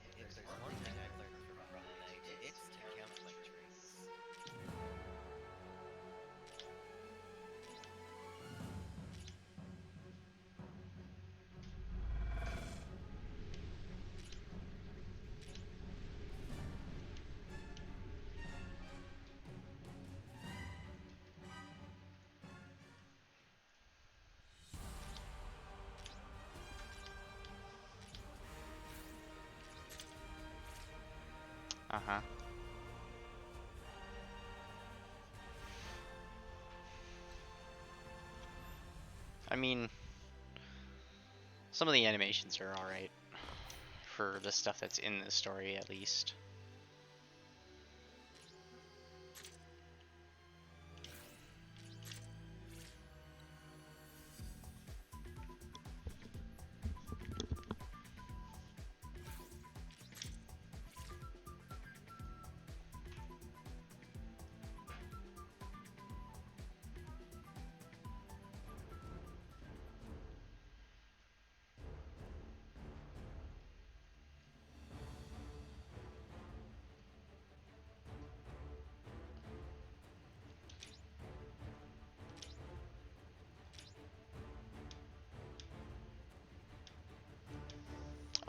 If there's one thing I've learned from Hollow Knight, it's to count my traits. Uh-huh. I mean, some of the animations are alright. For the stuff that's in the story, at least.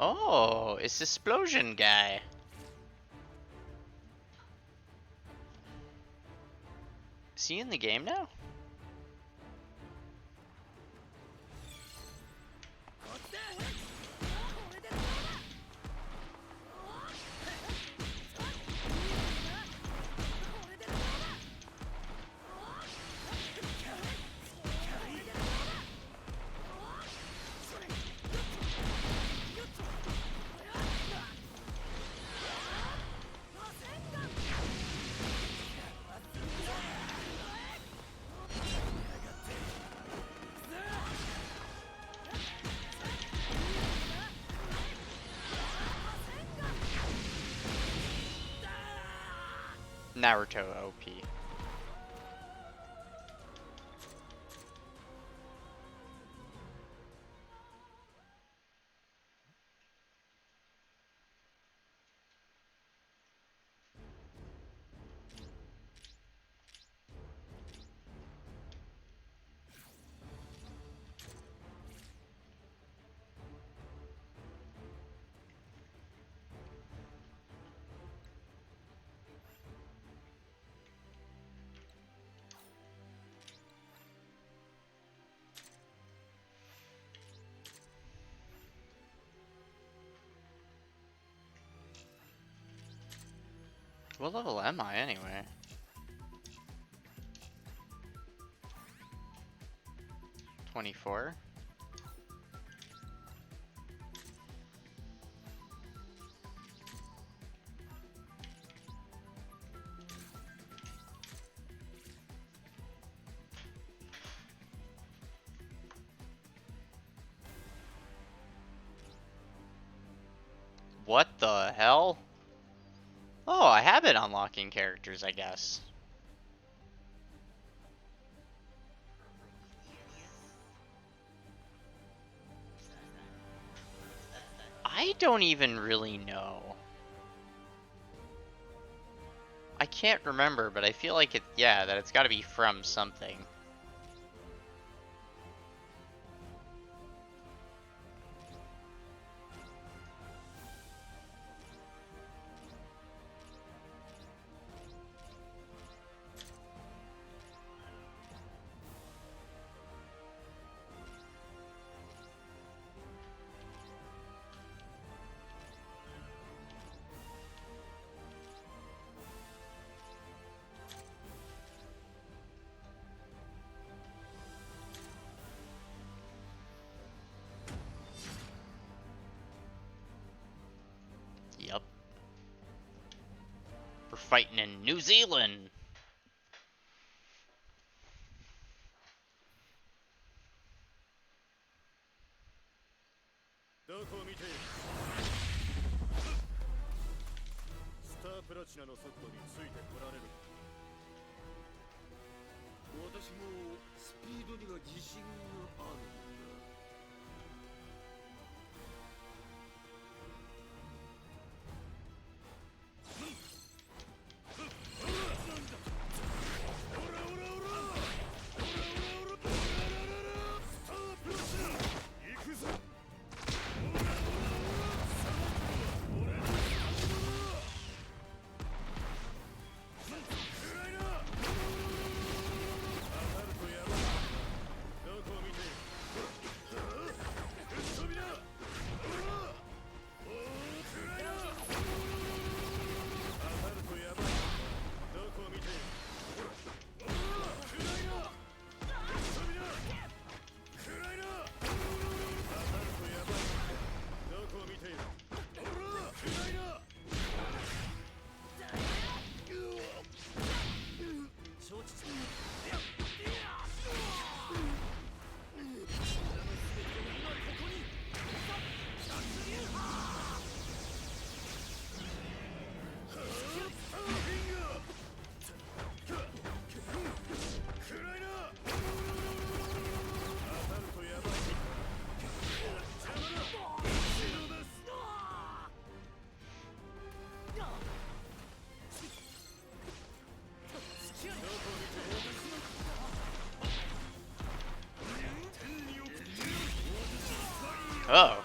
Oh, it's this explosion guy. Is he in the game now? Naruto OP. What level am I anyway? $24. What the hell? Oh, I have been unlocking characters, I guess. I don't even really know. I can't remember, but I feel like that it's gotta be from something. Yep. We're fighting in New Zealand. Oh.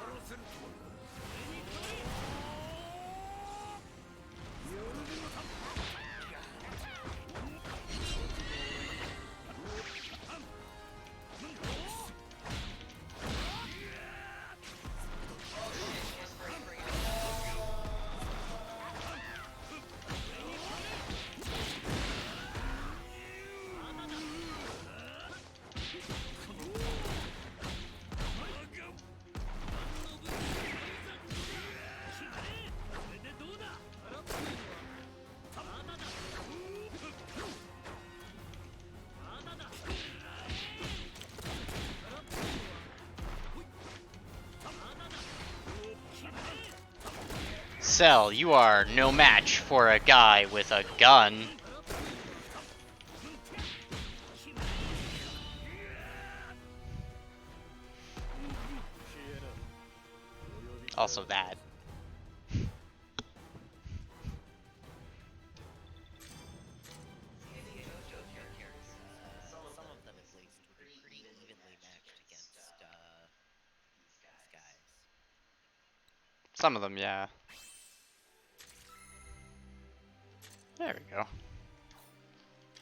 Cell, you are no match for a guy with a gun. Also that. Some of them at least would be pretty evenly matched against these guys. Some of them, yeah. There we go.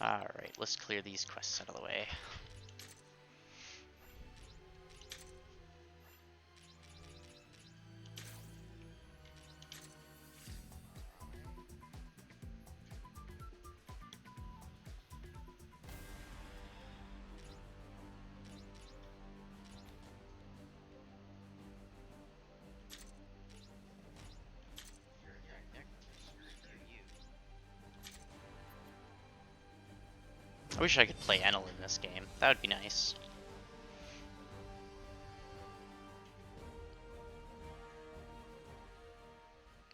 Alright, let's clear these quests out of the way. I wish I could play Enel in this game. That would be nice.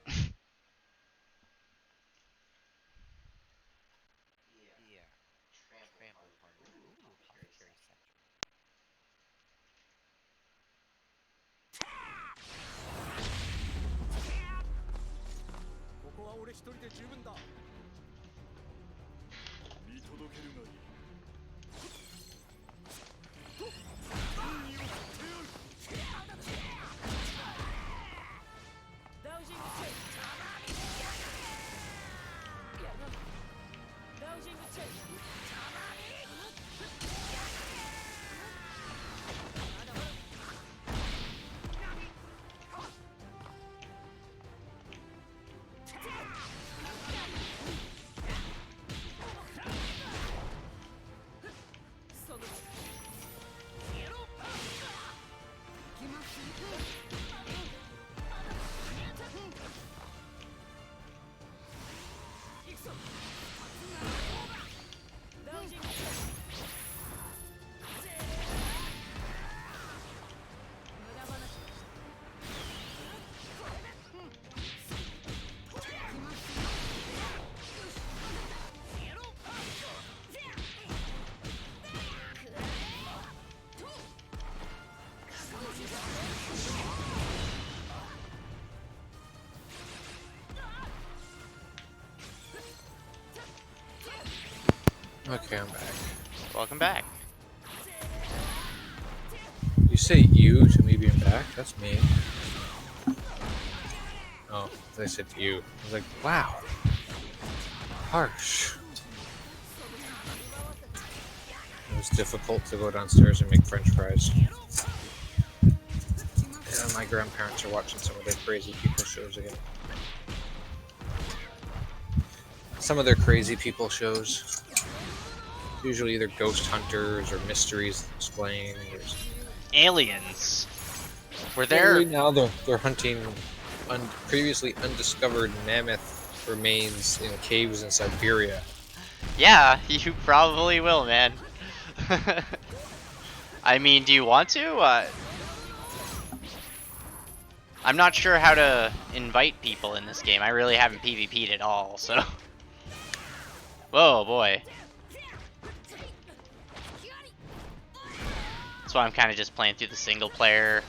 Yeah. Trample partner. Ooh, apothecary sector. Okay, I'm back. Welcome back. You say you to me being back? That's me. Oh, they said you. I was like, wow. Harsh. It was difficult to go downstairs and make French fries. And my grandparents are watching some of their crazy people shows again. Some of their crazy people shows. Usually either ghost hunters or mysteries explained. Aliens. Were there? Right now they're hunting previously undiscovered mammoth remains in caves in Siberia. Yeah, you probably will, man. I mean, do you want to? I'm not sure how to invite people in this game. I really haven't PvP'd at all, so. Whoa, boy. That's why I'm kind of just playing through the single player.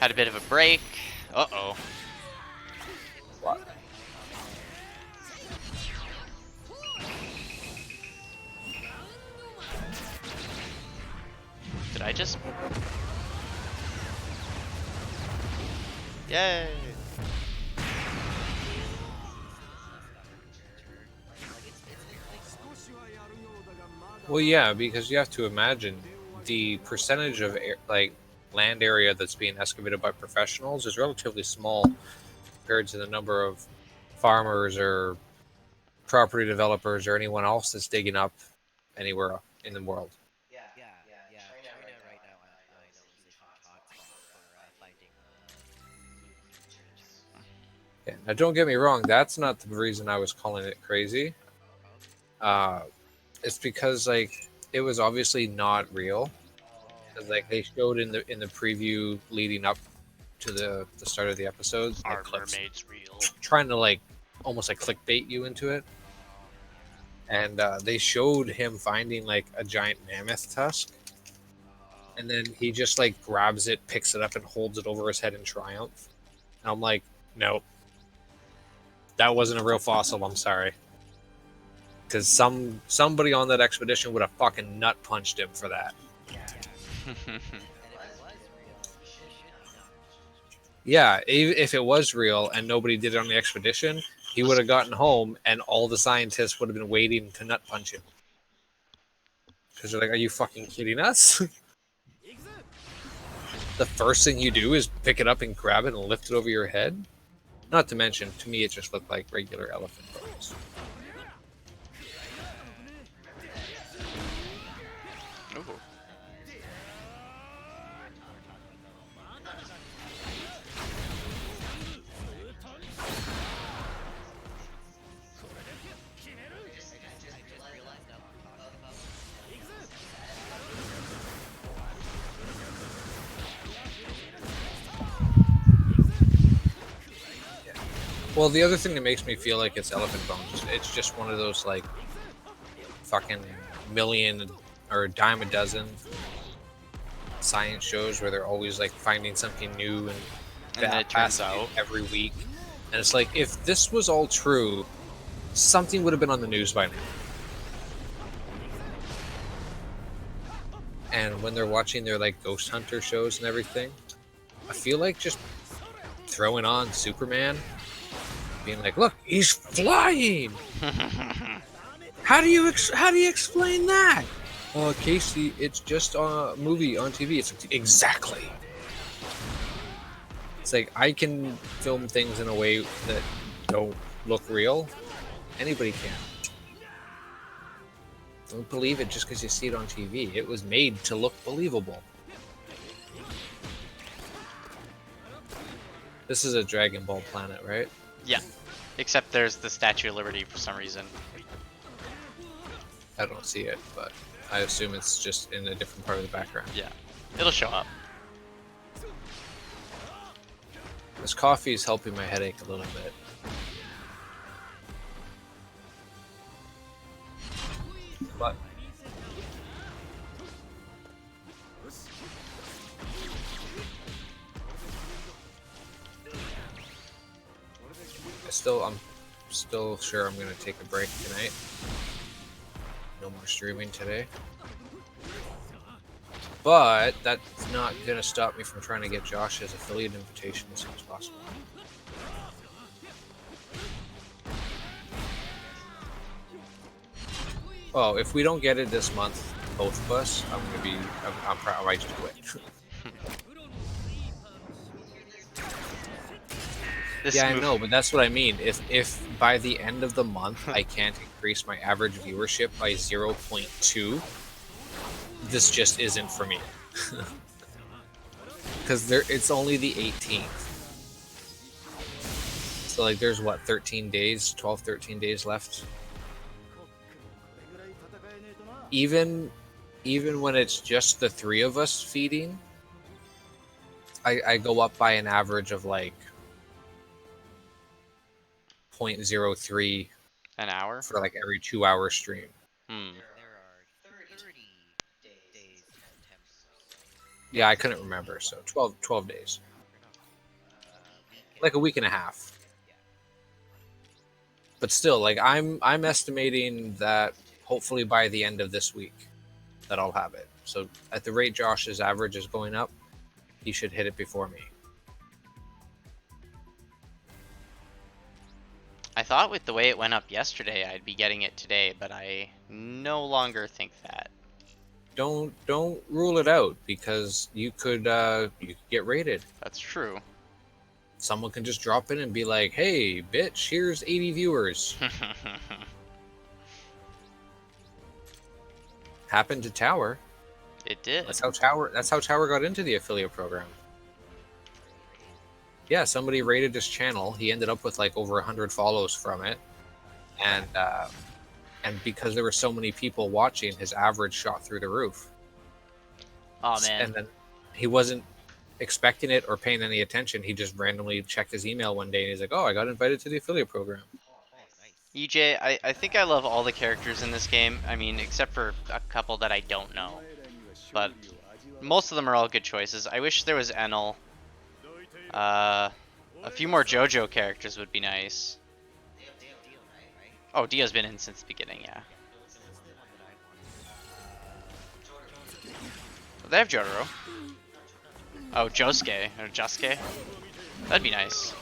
Had a bit of a break. Uh-oh. What? Did I just... Yay! Well, yeah, because you have to imagine the percentage of land area that's being excavated by professionals is relatively small compared to the number of farmers or property developers or anyone else that's digging up anywhere in the world. Yeah. China right now, I know, is a huge hotspot for finding creatures. Yeah. Now, don't get me wrong. That's not the reason I was calling it crazy. It's because it was obviously not real. 'Cause, like they showed in the preview leading up to the start of the episodes, like, Are clips mermaids real? trying to like almost like clickbait you into it. And they showed him finding like a giant mammoth tusk, and then he just like grabs it, picks it up, and holds it over his head in triumph. And I'm like, nope, that wasn't a real fossil. I'm sorry, because somebody on that expedition would have fucking nut punched him for that. Yeah, if it was real and nobody did it on the expedition, he would have gotten home and all the scientists would have been waiting to nut punch him. Because they're like, are you fucking kidding us? The first thing you do is pick it up and grab it and lift it over your head? Not to mention, to me, it just looked like regular elephant bones. Ooh. Well, the other thing that makes me feel like it's elephant bones, it's just one of those like fucking million or dime a dozen science shows where they're always like finding something new and then it turns out every week. And it's like, if this was all true, something would have been on the news by now. And when they're watching their like ghost hunter shows and everything, I feel like just throwing on Superman, being like, look, he's flying. How do you explain that? Casey, it's just a movie on TV. It's like, exactly. It's like, I can film things in a way that don't look real. Anybody can. Don't believe it just because you see it on TV. It was made to look believable. This is a Dragon Ball planet, right? Yeah. Except there's the Statue of Liberty for some reason. I don't see it, but I assume it's just in a different part of the background. Yeah. It'll show up. This coffee is helping my headache a little bit. But I'm still sure I'm gonna take a break tonight. No more streaming today. But that's not gonna stop me from trying to get Josh's affiliate invitation as soon as possible. Oh, if we don't get it this month, both of us, I might just quit. Yeah, I know, but that's what I mean. If by the end of the month I can't increase my average viewership by 0.2, this just isn't for me. Because it's only the 18th. So like there's what, 13 days, 12, 13 days left. Even when it's just the three of us feeding, I go up by an average of like 0.03 an hour for like every 2-hour stream. Yeah, I couldn't remember. So 12 days. Like a week and a half. But still, like I'm estimating that hopefully by the end of this week that I'll have it. So at the rate Josh's average is going up, he should hit it before me. I thought with the way it went up yesterday, I'd be getting it today, but I no longer think that. Don't rule it out, because you could get rated. That's true. Someone can just drop in and be like, "Hey, bitch, here's 80 viewers." Happened to Tower. It did. That's how Tower got into the affiliate program. Yeah, somebody rated his channel. He ended up with like over 100 follows from it, and because there were so many people watching, his average shot through the roof. Oh man. And then he wasn't expecting it or paying any attention. He just randomly checked his email one day and he's like, "Oh, I got invited to the affiliate program." EJ, I think I love all the characters in this game. I mean, except for a couple that I don't know. But most of them are all good choices. I wish there was Enel. A few more JoJo characters would be nice. Oh, Dio's been in since the beginning, yeah. They have Jotaro. Oh, Josuke, or Josuke. That'd be nice.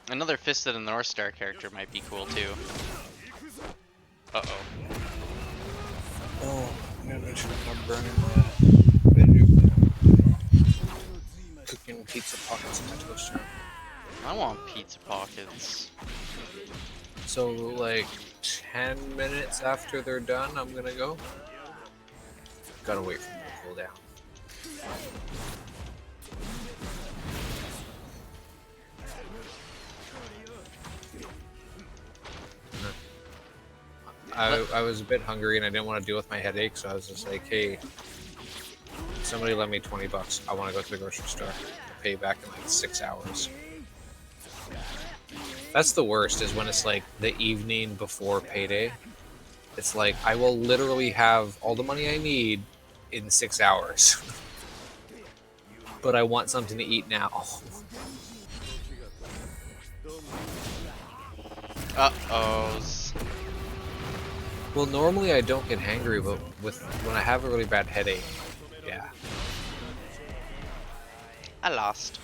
Another Fisted and the North Star character might be cool too. Uh-oh. Oh, man, I should have burning that. Cooking pizza pockets in my toaster. I want pizza pockets. So, like, 10 minutes after they're done, I'm gonna go. Gotta wait for them to cool down. I was a bit hungry and I didn't want to deal with my headache, so I was just like, hey, somebody lend me $20. I want to go to the grocery store. I'll pay you back in like 6 hours. That's the worst, is when it's like the evening before payday. It's like, I will literally have all the money I need in 6 hours. But I want something to eat now. Uh-ohs. Well, normally I don't get hangry, but when I have a really bad headache, yeah. I lost.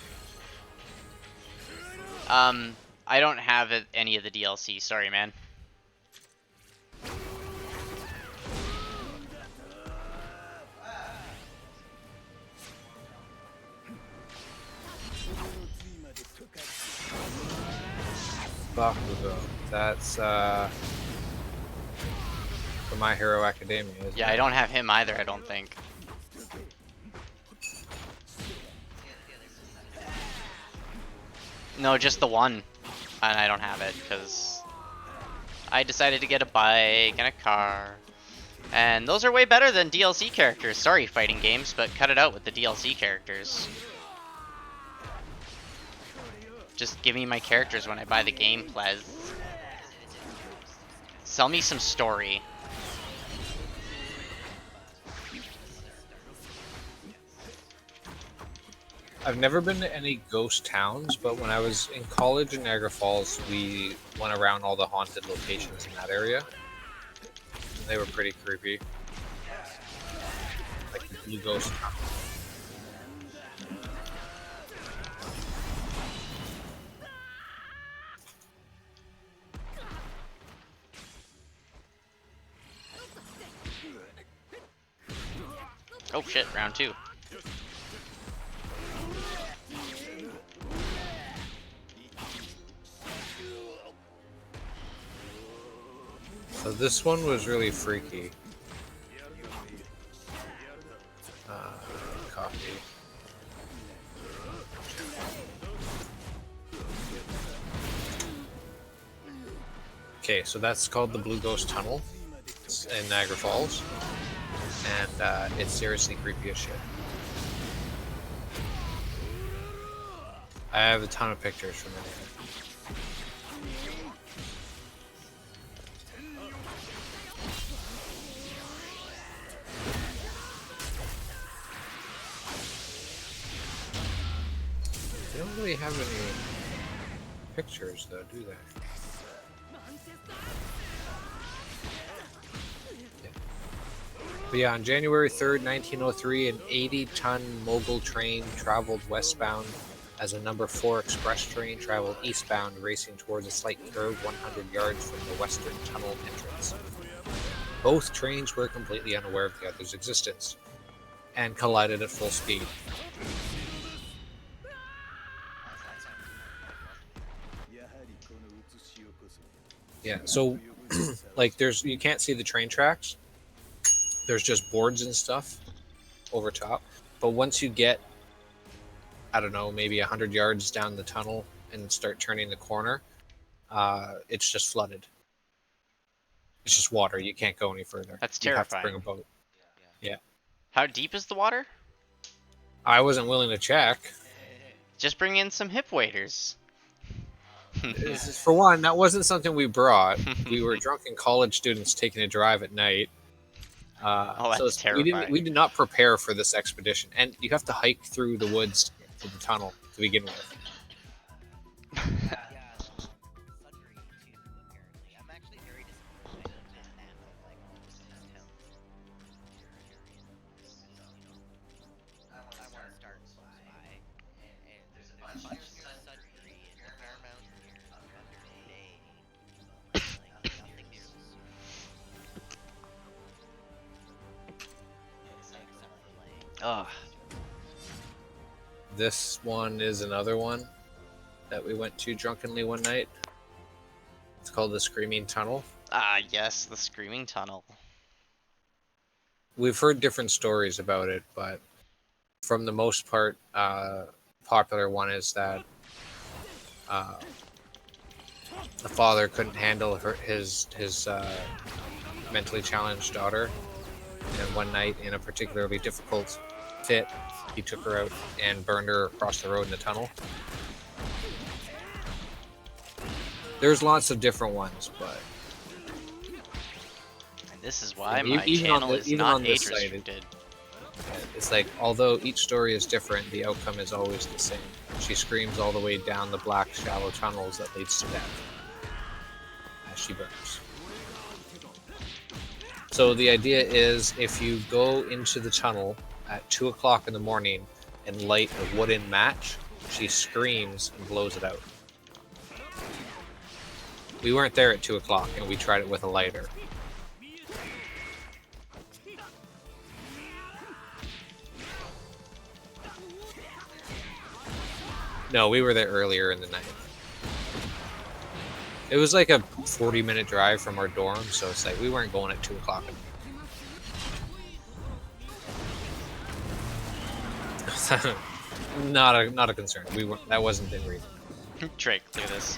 I don't have any of the DLC. Sorry, man. Bakugo. That's for My Hero Academia, isn't Yeah, it? I don't have him either, I don't think. No, just the one. And I don't have it, because I decided to get a bike and a car. And those are way better than DLC characters. Sorry, fighting games, but cut it out with the DLC characters. Just give me my characters when I buy the game, please. Sell me some story. I've never been to any ghost towns, but when I was in college in Niagara Falls, we went around all the haunted locations in that area. And they were pretty creepy. Like the Blue Ghost Town. Oh shit, round 2. So this one was really freaky. Coffee. Okay, so that's called the Blue Ghost Tunnel. It's in Niagara Falls. And it's seriously creepy as shit. I have a ton of pictures from it. They don't really have any pictures, though, do they? Yeah. But yeah, on January 3rd, 1903, an 80-ton mogul train traveled westbound as a number 4 express train traveled eastbound, racing towards a slight curve 100 yards from the western tunnel entrance. Both trains were completely unaware of the other's existence and collided at full speed. Yeah, so like you can't see the train tracks. There's just boards and stuff over top. But once you get, I don't know, maybe 100 yards down the tunnel and start turning the corner, it's just flooded. It's just water. You can't go any further. That's You have to terrifying. bring a boat. Yeah. How deep is the water? I wasn't willing to check. Just bring in some hip waders. For one, that wasn't something we brought. We were drunken college students taking a drive at night. Oh, so that's terrifying. we did not prepare for this expedition, and you have to hike through the woods to the tunnel to begin with. Sudbury too, apparently. I'm actually very disappointed I didn't have like all of these towns. I want to start close by, and there's a bunch near Sudbury and a fair amount near Thunder Bay, but like nothing near the sea. Except for like. Ugh. This one is another one that we went to drunkenly one night. It's called the Screaming Tunnel. Ah, yes, the Screaming Tunnel. We've heard different stories about it, but from the most part, popular one is that the father couldn't handle his mentally challenged daughter, and one night, in a particularly difficult fit, he took her out and burned her across the road in the tunnel. There's lots of different ones, but And this is why And my even on channel the- is even not on this age site, restricted. it's like, although each story is different, the outcome is always the same. She screams all the way down the black, shallow tunnels that leads to death as she burns. So the idea is, if you go into the tunnel at 2 o'clock in the morning and light a wooden match, she screams and blows it out. We weren't there at 2 o'clock, and we tried it with a lighter. No, we were there earlier in the night. It was like a 40-minute drive from our dorm, so it's like we weren't going at 2 o'clock. Not a concern. We weren't. That wasn't the reason. Drake, look at this.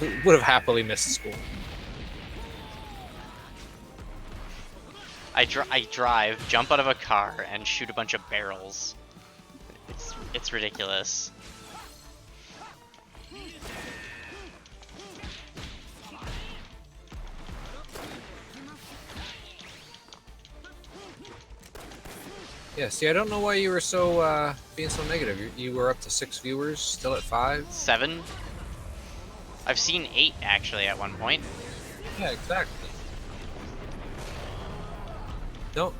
We would have happily missed school. I drive, jump out of a car, and shoot a bunch of barrels. It's ridiculous. Yeah, see, I don't know why you were so being so negative. You were up to 6 viewers, still at 5. 7? I've seen 8 actually at one point. Yeah, exactly. No.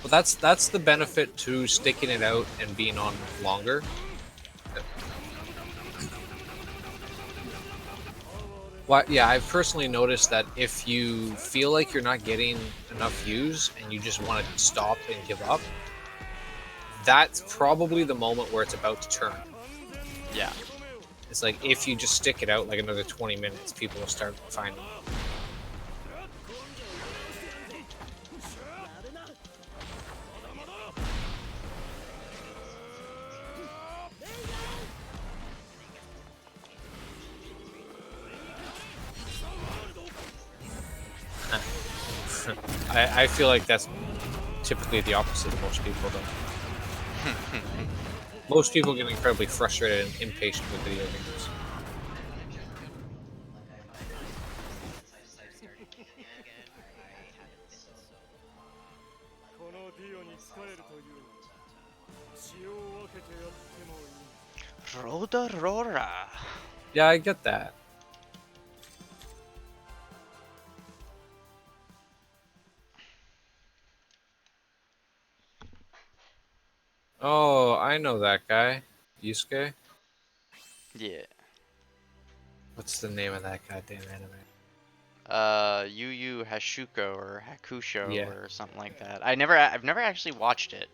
Well, that's the benefit to sticking it out and being on longer. Well, yeah, I've personally noticed that if you feel like you're not getting enough views and you just want to stop and give up, that's probably the moment where it's about to turn. Yeah. It's like, if you just stick it out like another 20 minutes, people will start finding it. I feel like that's typically the opposite of most people, though. Most people get incredibly frustrated and impatient with video games. Rodorora. Yeah, I get that. Oh, I know that guy. Yusuke? Yeah. What's the name of that goddamn anime? Yu Yu Hashuko or Hakusho Yeah. or something like that. I've never actually watched it.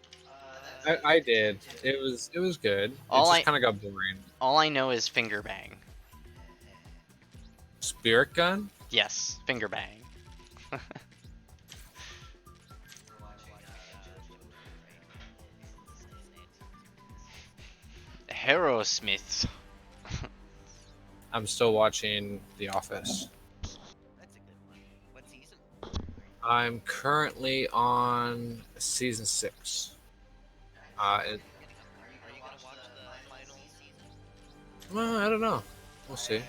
I did. It was good. All it I- just kind of got boring. All I know is finger bang. Spirit Gun? Yes, finger bang. Aerosmith. I'm still watching The Office. That's a good one. What's he I'm currently on season 6. Are you gonna watch the final season? Well, I don't know. We'll see.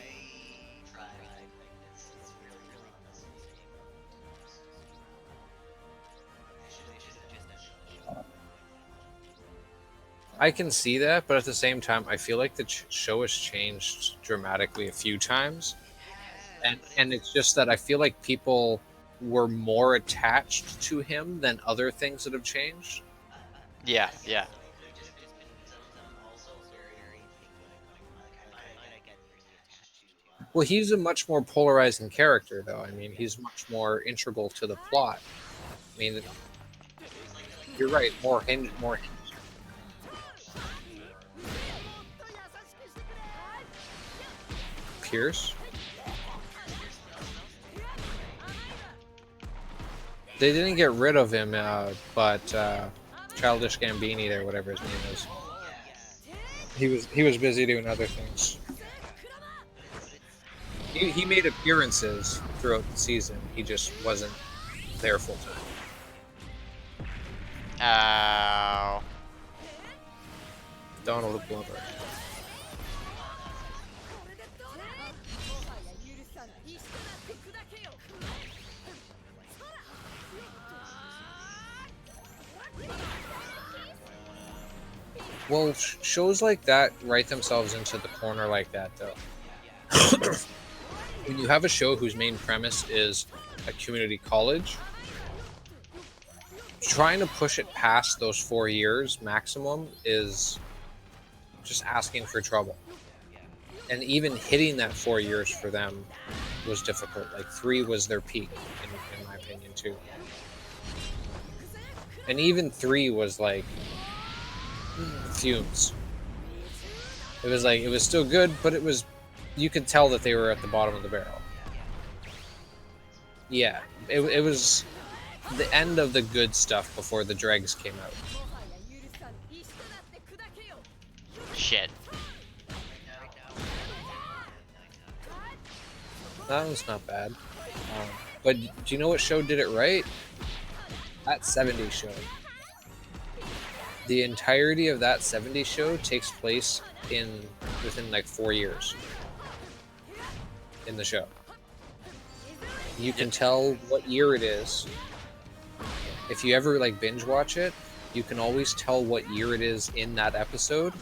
I can see that, but at the same time, I feel like the show has changed dramatically a few times, and it's just that I feel like people were more attached to him than other things that have changed. Yeah, yeah. Well, he's a much more polarizing character, though. I mean, he's much more integral to the plot. I mean, you're right. More hinge. Pierce. They didn't get rid of him, but Childish Gambini, there, whatever his name is, he was busy doing other things. He made appearances throughout the season. He just wasn't there full time. Ow. Donald Glover. Well, shows like that write themselves into the corner like that, though. When you have a show whose main premise is a community college, trying to push it past those 4 years maximum is just asking for trouble. And even hitting that 4 years for them was difficult. Like 3 was their peak, in my opinion, too. And even 3 was like fumes. It was still good, but you could tell that they were at the bottom of the barrel. Yeah, it was the end of the good stuff before the dregs came out. Shit. That was not bad. But do you know what show did it right? That 70s show. The entirety of that 70s show takes place within like 4 years in the show. You can tell what year it is. If you ever like binge watch it, you can always tell what year it is in that episode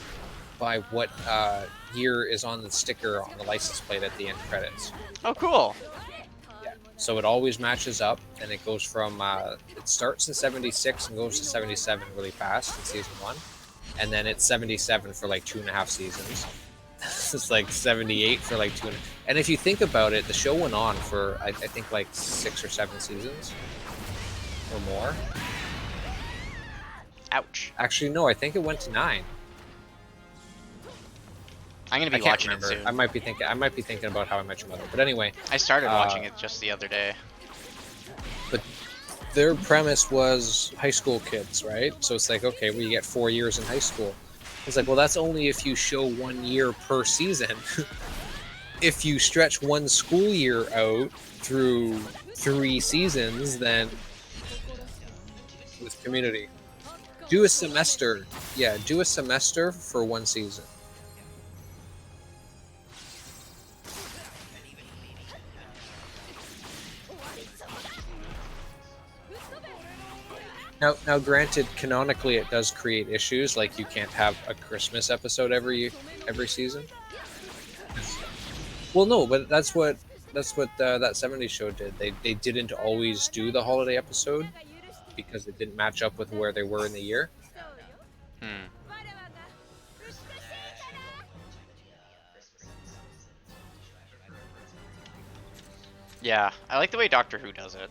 by what year is on the sticker on the license plate at the end credits. Oh, cool. Yeah. So it always matches up, and it goes from it starts in 76 and goes to 77 really fast in season 1, and then it's 77 for like 2.5 seasons. It's like 78 for like 2. And if you think about it, the show went on for I think like 6 or 7 seasons or more. Ouch. Actually, no, I think it went to 9. I'm gonna be watching it soon. I might be thinking about How I Met Your Mother. But anyway, I started watching it just the other day. But their premise was high school kids, right? So it's like, okay, well, you get 4 years in high school. It's like, well, that's only if you show 1 year per season. If you stretch one school year out through 3 seasons, then with Community, do a semester. Yeah, do a semester for 1 season. Now, granted, canonically, it does create issues. Like you can't have a Christmas episode every season. Well, no, but that's what that 70s show did. They didn't always do the holiday episode because it didn't match up with where they were in the year. Yeah, I like the way Doctor Who does it.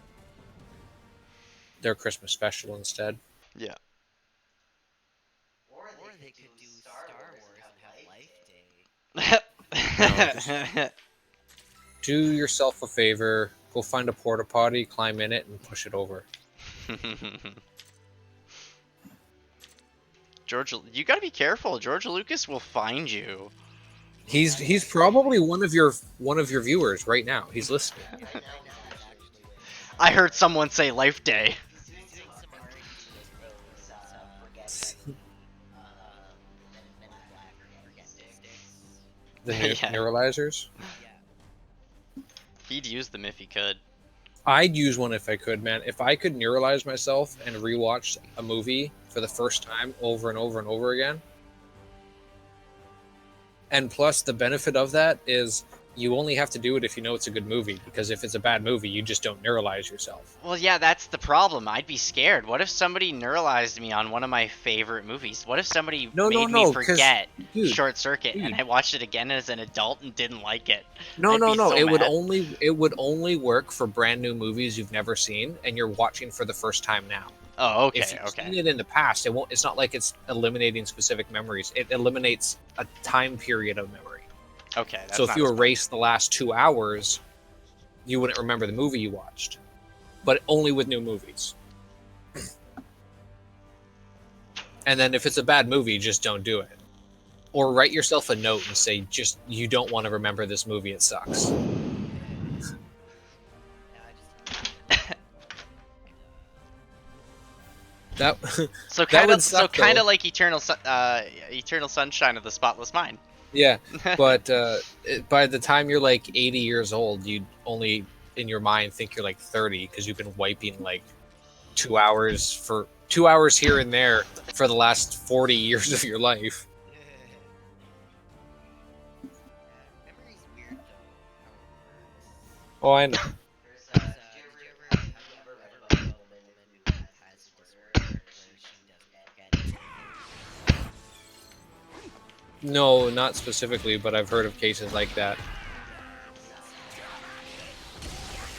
Their Christmas special instead. Yeah. Or they could do Star Wars and have Life Day. Do yourself a favor. Go find a porta potty, climb in it, and push it over. George, you gotta be careful. George Lucas will find you. He's probably one of your viewers right now. He's listening. I heard someone say Life Day. He's doing some art Men in Black, forget sticks. The Yeah. neuralizers. Yeah. He'd use them if he could. I'd use one if I could, man. If I could neuralize myself and rewatch a movie for the first time over and over and over again. And plus, the benefit of that is you only have to do it if you know it's a good movie, because if it's a bad movie, you just don't neuralize yourself. Well, yeah, that's the problem. I'd be scared. What if somebody neuralized me on one of my favorite movies? What if somebody made me 'cause, forget dude, Short Circuit and dude. I watched it again as an adult and didn't like it? No, I'd no, be no. so It would mad. only work for brand new movies you've never seen and you're watching for the first time now. Oh, okay, If you've okay. seen it in the past, it won't. It's not like it's eliminating specific memories. It eliminates a time period of memory. Okay, that's So if not you as bad. erase the last 2 hours, you wouldn't remember the movie you watched. But only with new movies. And then if it's a bad movie, just don't do it. Or write yourself a note and say, just, you don't want to remember this movie, it sucks. That So that kind would of, suck, kind though. of like Eternal Sunshine of the Spotless Mind. Yeah, but by the time you're like 80 years old, you only in your mind think you're like 30 because you've been wiping like 2 hours here and there for the last 40 years of your life. Memory's weird though. How it works. Oh, I know. Did you ever have a woman who has disorder where she doesn't forget anything? No, not specifically, but I've heard of cases like that.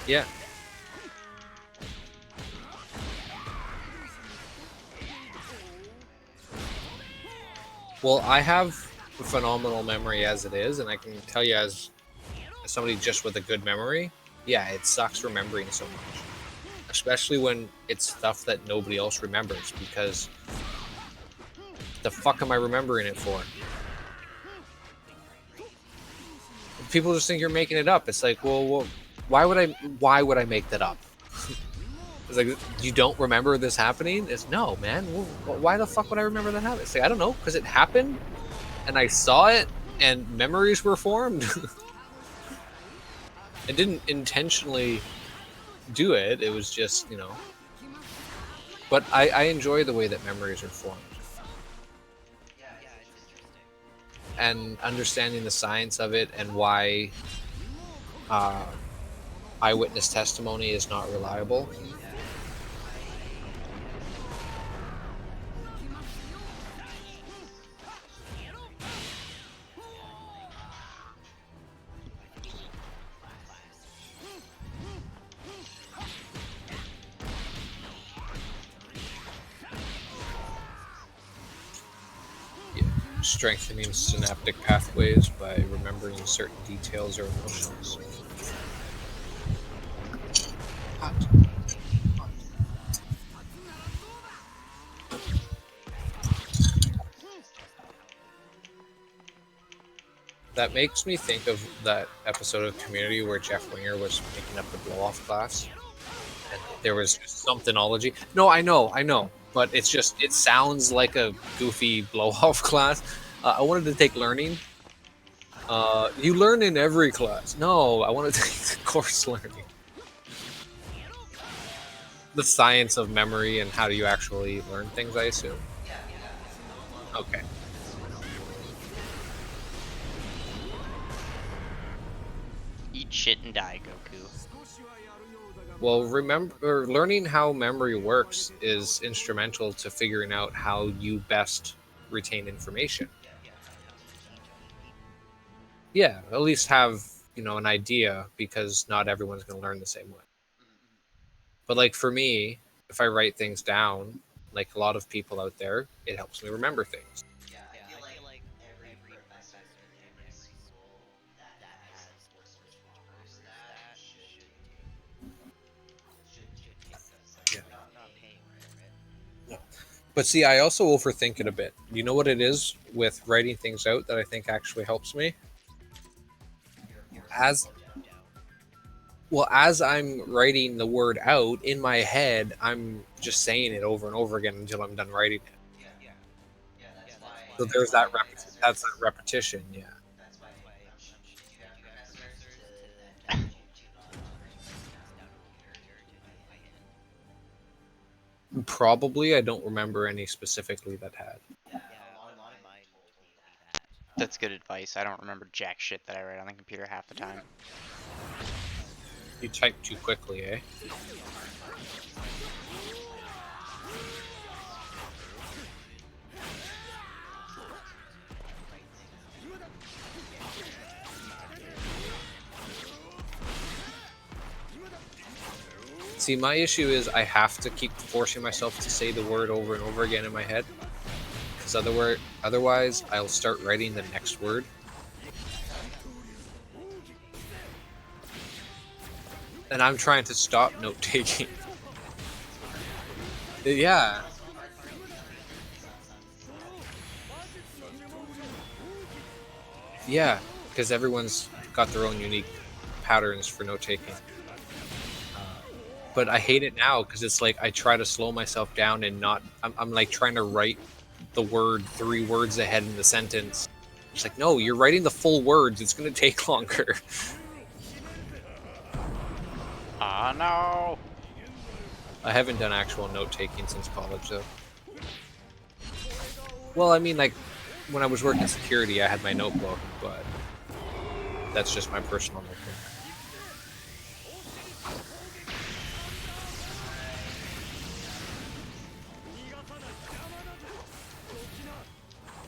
Yeah. Well, I have a phenomenal memory as it is, and I can tell you as somebody just with a good memory, yeah, it sucks remembering so much. Especially when it's stuff that nobody else remembers, because the fuck am I remembering it for? People just think you're making it up. It's like, well, why would I make that up? It's like, you don't remember this happening? It's no, man. Well, why the fuck would I remember that happening? It's like, I don't know, because it happened, and I saw it, and memories were formed. I didn't intentionally do it. It was just, But I enjoy the way that memories are formed. Yeah, it's interesting. And understanding the science of it and why eyewitness testimony is not reliable. Yeah. Strengthening synaptic pathways by remembering certain details or emotions. That makes me think of that episode of Community where Jeff Winger was making up the blow-off class. And there was somethingology. No, I know. But it sounds like a goofy blow-off class. I wanted to take learning. You learn in every class. No, I want to take course learning. The science of memory and how do you actually learn things, I assume. Okay. Eat shit and die, Goku. Well, learning how memory works is instrumental to figuring out how you best retain information. Yeah, at least have, an idea, because not everyone's going to learn the same way. But like for me, if I write things down, like a lot of people out there, it helps me remember things. Yeah, I feel like every professor in every school that has which that should take this. Like, Yeah. not paying for it. But see, I also overthink it a bit. You know what it is with writing things out that I think actually helps me? Well, as I'm writing the word out in my head, I'm just saying it over and over again until I'm done writing it. So there's that that's that repetition, yeah. That's why did you have professors to guide you to not write things down on the computer to do by hand? Probably, I don't remember any specifically that had. Yeah, a lot of mine told me that. That's good advice. I don't remember jack shit that I write on the computer half the time. You type too quickly, eh? See, my issue is I have to keep forcing myself to say the word over and over again in my head. Because otherwise, I'll start writing the next word. And I'm trying to stop note taking. Yeah. Yeah, because everyone's got their own unique patterns for note taking. But I hate it now because it's like I try to slow myself down and not. I'm like trying to write the word 3 words ahead in the sentence. It's like, no, you're writing the full words. It's going to take longer. Ah, no! I haven't done actual note taking since college, though. Well, I mean, like, when I was working security, I had my notebook, but that's just my personal notebook.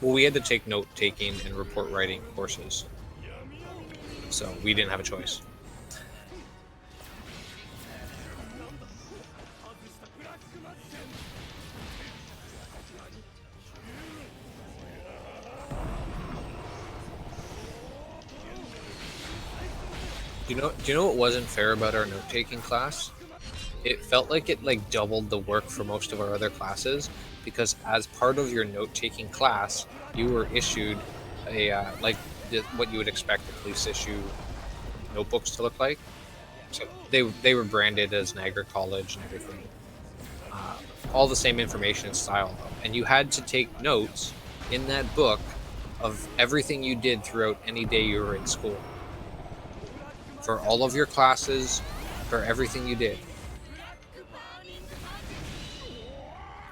Well, we had to take note taking and report writing courses, so we didn't have a choice. Do you know what wasn't fair about our note taking class? It felt like it like doubled the work for most of our other classes, because as part of your note taking class, you were issued a what you would expect a police issue notebooks to look like. So they were branded as Niagara College and everything, all the same information and style, and you had to take notes in that book of everything you did throughout any day you were in school, for all of your classes, for everything you did.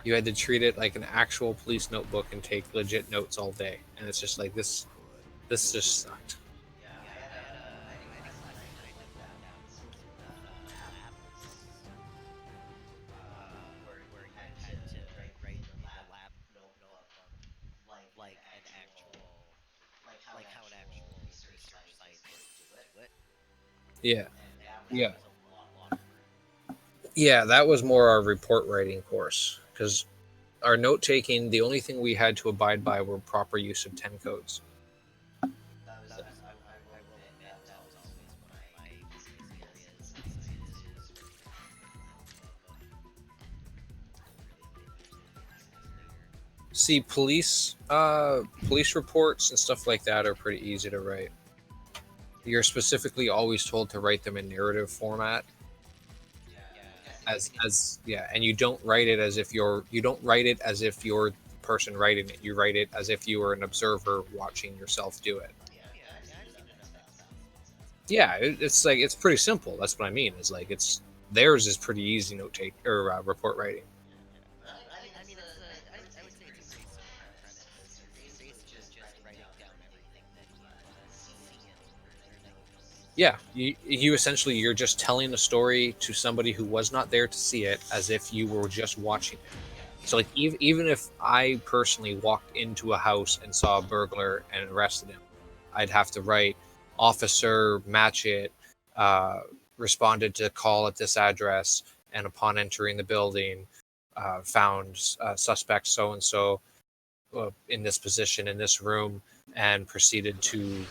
You had to treat it like an actual police notebook and take legit notes all day. And it's just like, this just sucked. Where you had to write in the lab notebook, like an actual, like how an actual research scientist would do it. Yeah. And Yeah. that was a lot of work. Yeah, that was more our report writing course. Because our note taking, the only thing we had to abide by were proper use of 10 codes. I will admit that was always one of my easiest areas to See, police reports and stuff like that are pretty easy to write. You're specifically always told to write them in narrative format. And you don't write it as if you're the person writing it. You write it as if you were an observer watching yourself do it. Yeah, it's like, it's pretty simple. That's what I mean. Is like, it's theirs is pretty easy note take or report writing. I mean, I would say it's a pretty similar premise. You're basically just writing down everything that you see and Yeah, you essentially, you're just telling a story to somebody who was not there to see it, as if you were just watching it. So like, even if I personally walked into a house and saw a burglar and arrested him, I'd have to write, officer Matchett responded to call at this address, and upon entering the building, found suspect so and so in this position in this room, and proceeded to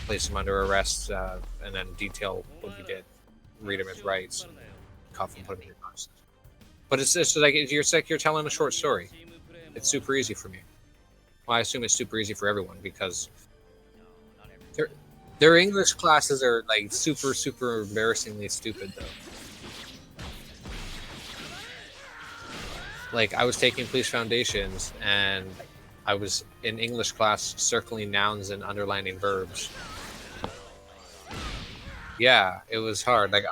place him under arrest, and then detail what he did, read him his rights, and cuff him, put him in custody. But it's just like, you're telling a short story. It's super easy for me. Well, I assume it's super easy for everyone, because Their English classes are like super, super embarrassingly stupid, though. Like, I was taking Police Foundations, and I was in English class circling nouns and underlining verbs. Yeah, it was hard. Like,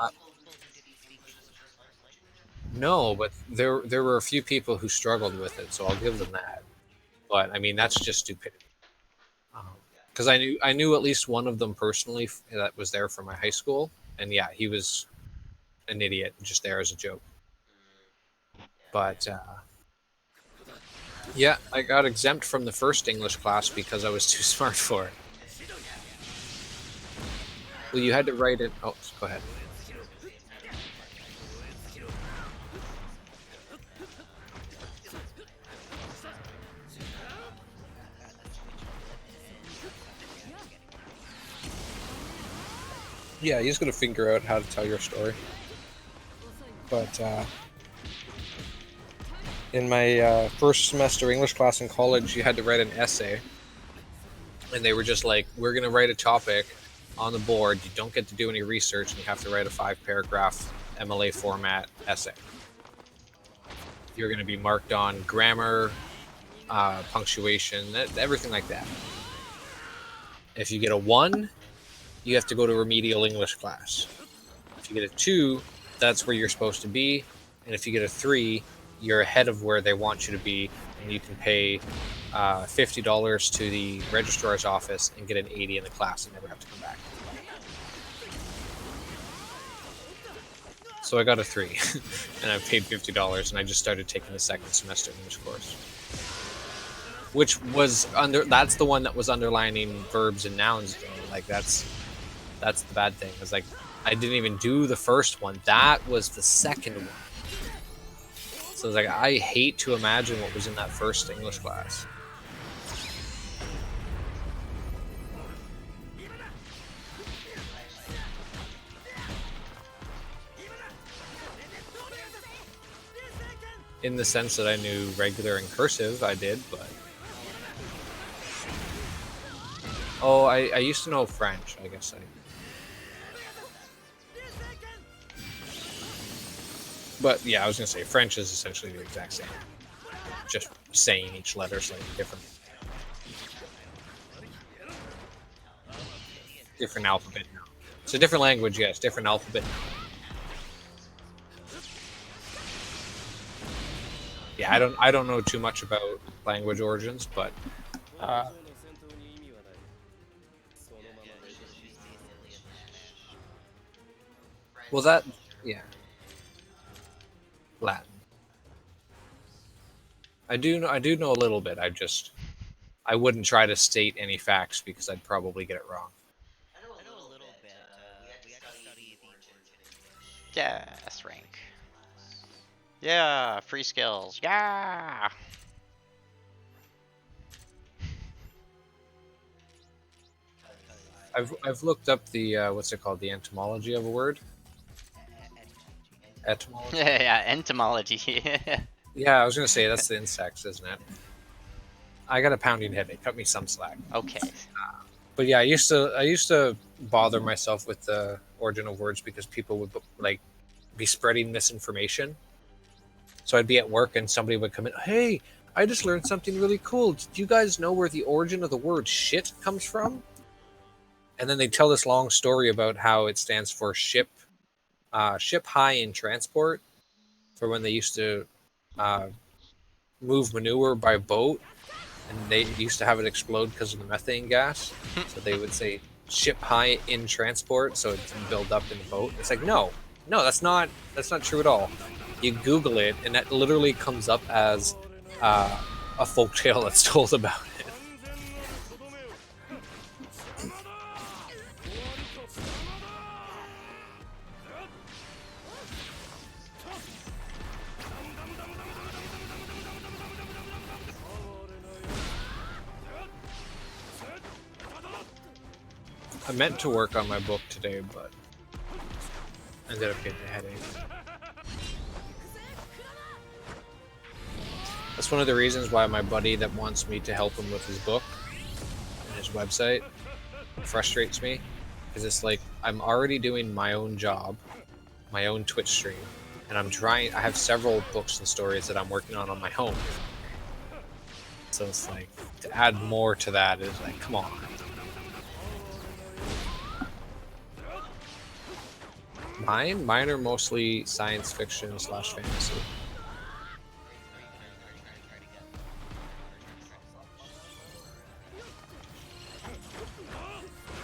no, but there were a few people who struggled with it, so I'll give them that. But I mean, that's just stupidity. Because I knew at least one of them personally that was there for my high school, and yeah, he was an idiot, just there as a joke. But yeah, I got exempt from the first English class because I was too smart for it. Well, you had to write it. Oh, go ahead. Yeah, you just got to figure out how to tell your story. But in my first semester English class in college, you had to write an essay. And they were just like, we're going to write a topic on the board. You don't get to do any research, and you have to write a 5-paragraph MLA format essay. You're going to be marked on grammar, punctuation, everything like that. If you get a 1, you have to go to remedial English class. If you get a 2, that's where you're supposed to be. And if you get a 3, you're ahead of where they want you to be, and you can pay $50 to the registrar's office and get an 80 in the class and never have to come back. So I got a 3, and I paid $50, and I just started taking the second semester English course, which was that's the one that was underlining verbs and nouns. Like that's the bad thing. It's like I didn't even do the first one. That was the second one. So it's like I hate to imagine what was in that first English class. In the sense that I knew regular and cursive, I did, but... Oh, I used to know French, I guess But yeah, I was going to say, French is essentially the exact same. Just saying each letter slightly different. Different alphabet now. It's a different language, yes, different alphabet now. Yeah, I don't know too much about language origins, but well, that yeah, Latin. I do know a little bit. I wouldn't try to state any facts because I'd probably get it wrong. I know a little bit. We actually study the origin of English. Yes, rank. Yeah, free skills. Yeah. I've looked up the what's it called, the etymology of a word. Etymology. Yeah, entomology. Yeah, I was gonna say that's the insects, isn't it? I got a pounding headache. Cut me some slack. Okay. But yeah, I used to bother myself with the origin of words because people would like be spreading misinformation. So I'd be at work and somebody would come in, hey, I just learned something really cool. Did you guys know where the origin of the word shit comes from? And then they'd tell this long story about how it stands for ship high in transport, for when they used to move manure by boat, and they used to have it explode because of the methane gas. So they would say ship high in transport, so it didn't build up in the boat. It's like, no, that's not true at all. You Google it, and that literally comes up as a folktale that's told about it. I meant to work on my book today, but ended up getting a headache. That's one of the reasons why my buddy that wants me to help him with his book and his website frustrates me, because it's like I'm already doing my own job, my own Twitch stream, and I have several books and stories that I'm working on my own. So it's like, to add more to that is like, come on. Mine are mostly science fiction / fantasy.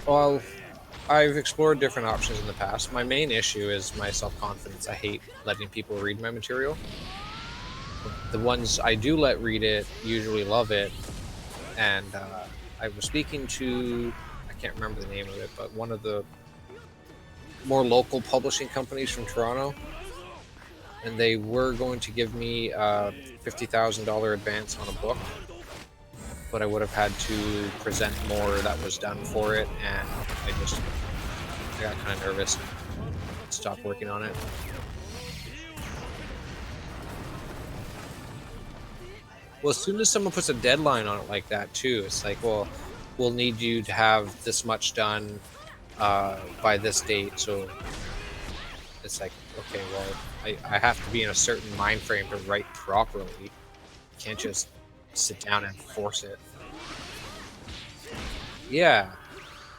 Well, I've explored different options in the past. My main issue is my self-confidence. I hate letting people read my material. The ones I do let read it usually love it. And I was speaking to, I can't remember the name of it, but one of the more local publishing companies from Toronto. And they were going to give me a $50,000 advance on a book. But I would have had to present more that was done for it, and I got kind of nervous and stopped working on it. Well, as soon as someone puts a deadline on it like that too, it's like, well, we'll need you to have this much done by this date. So it's like, okay, well, I have to be in a certain mind frame to write properly. You can't just sit down and force it. Yeah,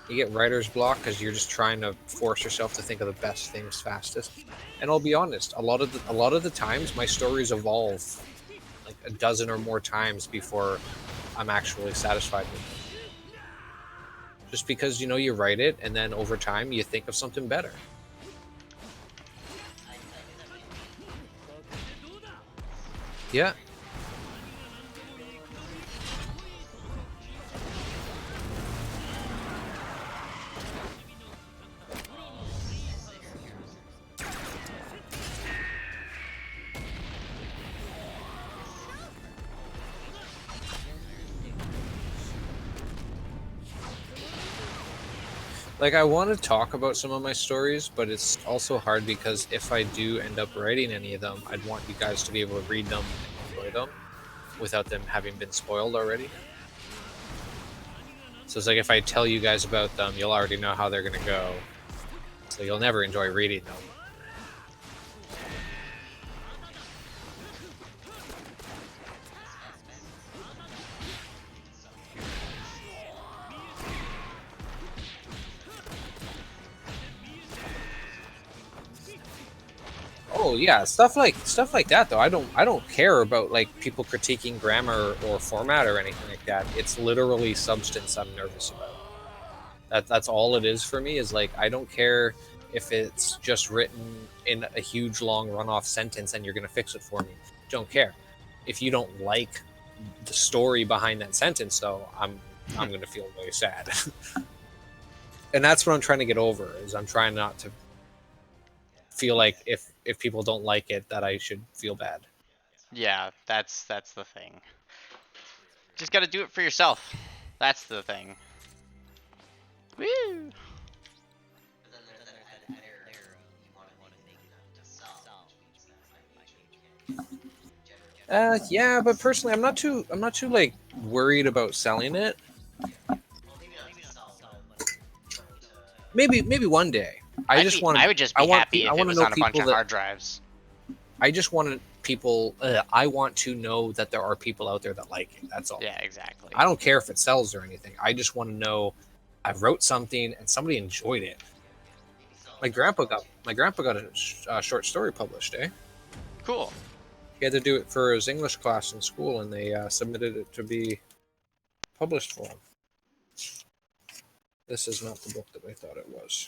you get writer's block because you're just trying to force yourself to think of the best things fastest. And I'll be honest, a lot of the times my stories evolve like a dozen or more times before I'm actually satisfied with it. Just because, you know, you write it and then over time you think of something better. Yeah. Like, I want to talk about some of my stories, but it's also hard because if I do end up writing any of them, I'd want you guys to be able to read them and enjoy them without them having been spoiled already. So it's like if I tell you guys about them, you'll already know how they're going to go. So you'll never enjoy reading them. Oh yeah, stuff like that though. I don't care about like people critiquing grammar or format or anything like that. It's literally substance I'm nervous about. That's all it is for me. Is like I don't care if it's just written in a huge long runoff sentence and you're gonna fix it for me. Don't care. If you don't like the story behind that sentence, though, I'm gonna feel really sad. And that's what I'm trying to get over. Is I'm trying not to feel like if people don't like it that I should feel bad. Yeah, that's the thing. Just gotta do it for yourself. That's the thing. Woo! Yeah, but personally, I'm not too like worried about selling it. Maybe one day. I would just be happy if it was on a bunch of hard drives. I just wanted people. I want to know that there are people out there that like it. That's all. Yeah, exactly. I don't care if it sells or anything. I just want to know I wrote something and somebody enjoyed it. My grandpa got a short story published. Cool. He had to do it for his English class in school, and they submitted it to be published for him. This is not the book that I thought it was.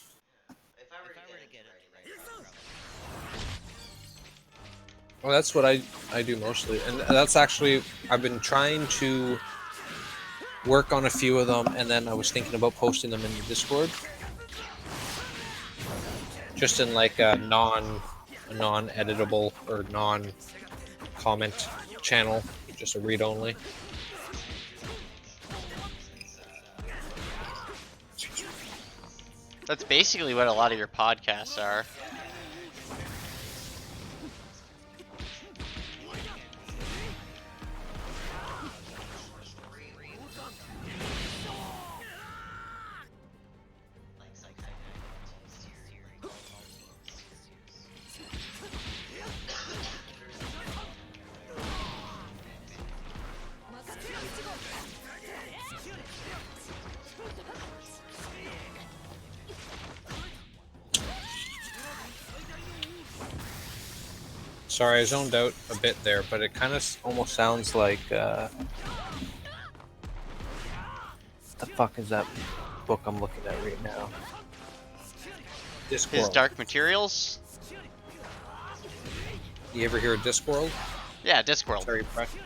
Well, that's what I do mostly, and that's actually I've been trying to work on a few of them, and then I was thinking about posting them in the Discord, just in like a non-editable or non-comment channel, just a read only. That's basically what a lot of your podcasts are. Sorry, I zoned out a bit there, but it kind of almost sounds like. What the fuck is that book I'm looking at right now? His Discworld. Dark Materials? You ever hear of Discworld? Yeah, Discworld. Terry Pratchett.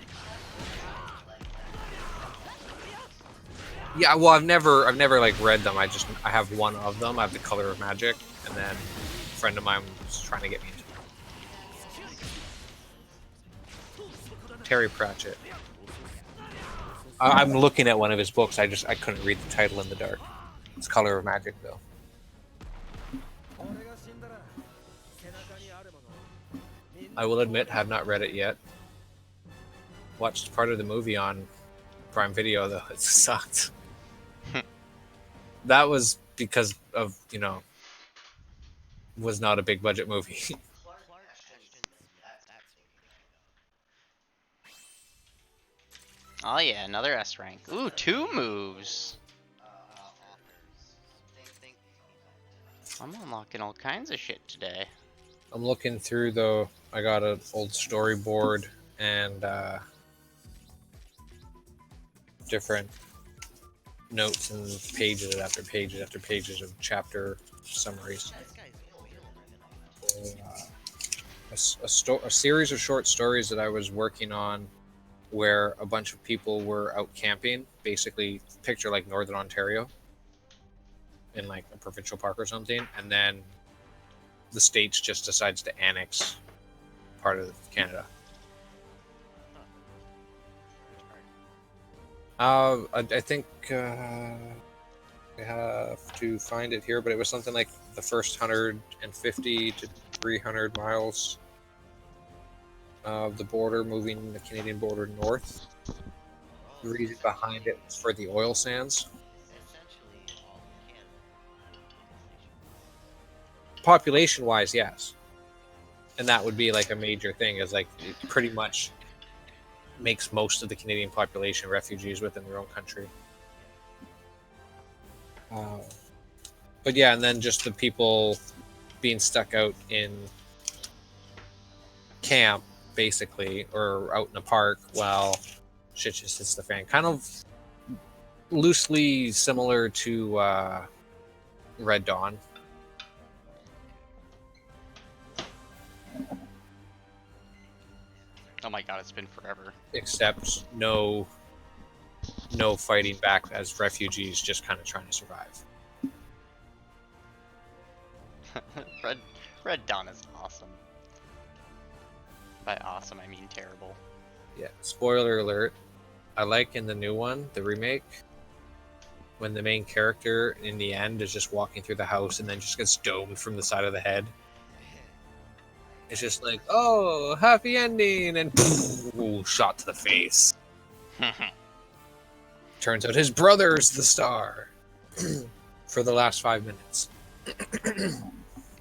Yeah, well, I've never like read them. I have one of them. I have The Color of Magic, and then a friend of mine was trying to get me into Terry Pratchett. I'm looking at one of his books. I couldn't read the title in the dark. It's Color of Magic, though. I will admit, have not read it yet. Watched part of the movie on Prime Video, though. It sucked. That was because of, was not a big budget movie. Oh yeah, another S rank. Ooh, 2 moves. I'm unlocking all kinds of shit today. I'm looking through, though. I got an old storyboard and different notes and pages after pages after pages of chapter summaries. A series of short stories that I was working on where a bunch of people were out camping, basically picture like Northern Ontario in like a provincial park or something, and then the States just decides to annex part of Canada. I think I have to find it here, but it was something like the first 150 to 300 miles of the border, moving the Canadian border north. The reason behind it was for the oil sands. Population-wise, yes. And that would be like a major thing, is like it pretty much makes most of the Canadian population refugees within their own country. But yeah, and then just the people being stuck out in camp, basically, or out in a park while shit just hits the fan. Kind of loosely similar to Red Dawn. Oh my god, it's been forever. Except no fighting back as refugees, just kind of trying to survive. Red Dawn is awesome. By awesome, I mean terrible. Yeah, spoiler alert. I like in the new one, the remake, when the main character in the end is just walking through the house and then just gets domed from the side of the head. It's just like, oh, happy ending, and ooh, shot to the face. Turns out his brother's the star for the last 5 minutes.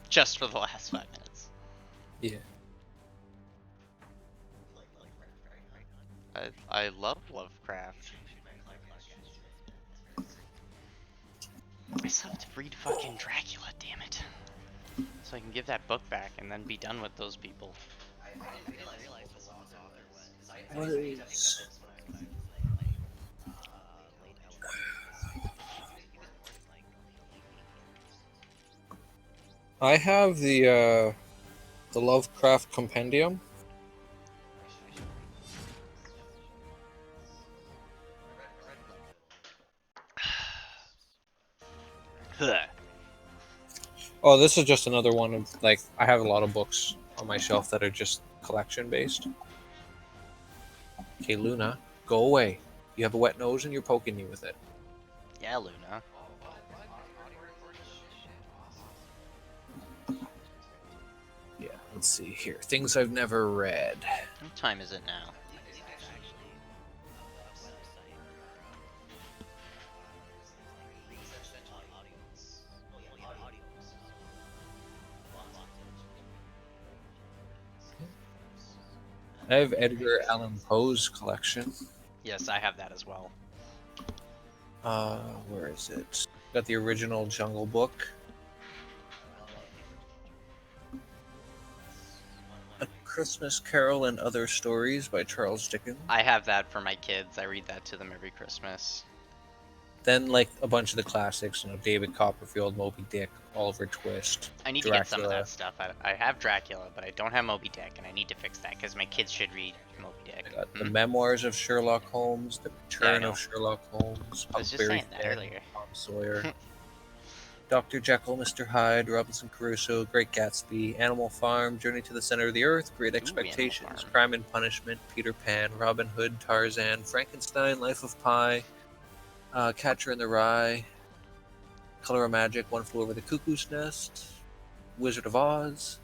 Just for the last 5 minutes. Yeah. I love Lovecraft. I still have to read fucking Dracula, damn it. So I can give that book back and then be done with those people. I have the Lovecraft Compendium. Oh, this is just another one of, like, I have a lot of books on my shelf that are just collection based. Okay, Luna, go away. You have a wet nose and you're poking me with it. Yeah, Luna. Yeah, let's see here. Things I've never read. What time is it now? I have Edgar Allan Poe's collection. Yes, I have that as well. Where is it? Got the original Jungle Book. A Christmas Carol and Other Stories by Charles Dickens. I have that for my kids. I read that to them every Christmas. Then like a bunch of the classics, David Copperfield, Moby Dick, Oliver Twist, I need to get some of Dracula. that stuff. I have Dracula, but I don't have Moby Dick, and I need to fix that because my kids should read Moby Dick. I got the Memoirs of Sherlock Holmes, The Return of Sherlock Holmes, I was just Huckleberry saying that Finn, earlier. Tom Sawyer, Dr. Jekyll, Mr. Hyde, Robinson Crusoe, Great Gatsby, Animal Farm, Journey to the Center of the Earth, Great Expectations, Crime and Punishment, Peter Pan, Robin Hood, Tarzan, Frankenstein, Life of Pi, Catcher in the Rye, Color of Magic, One Flew Over the Cuckoo's Nest, Wizard of Oz,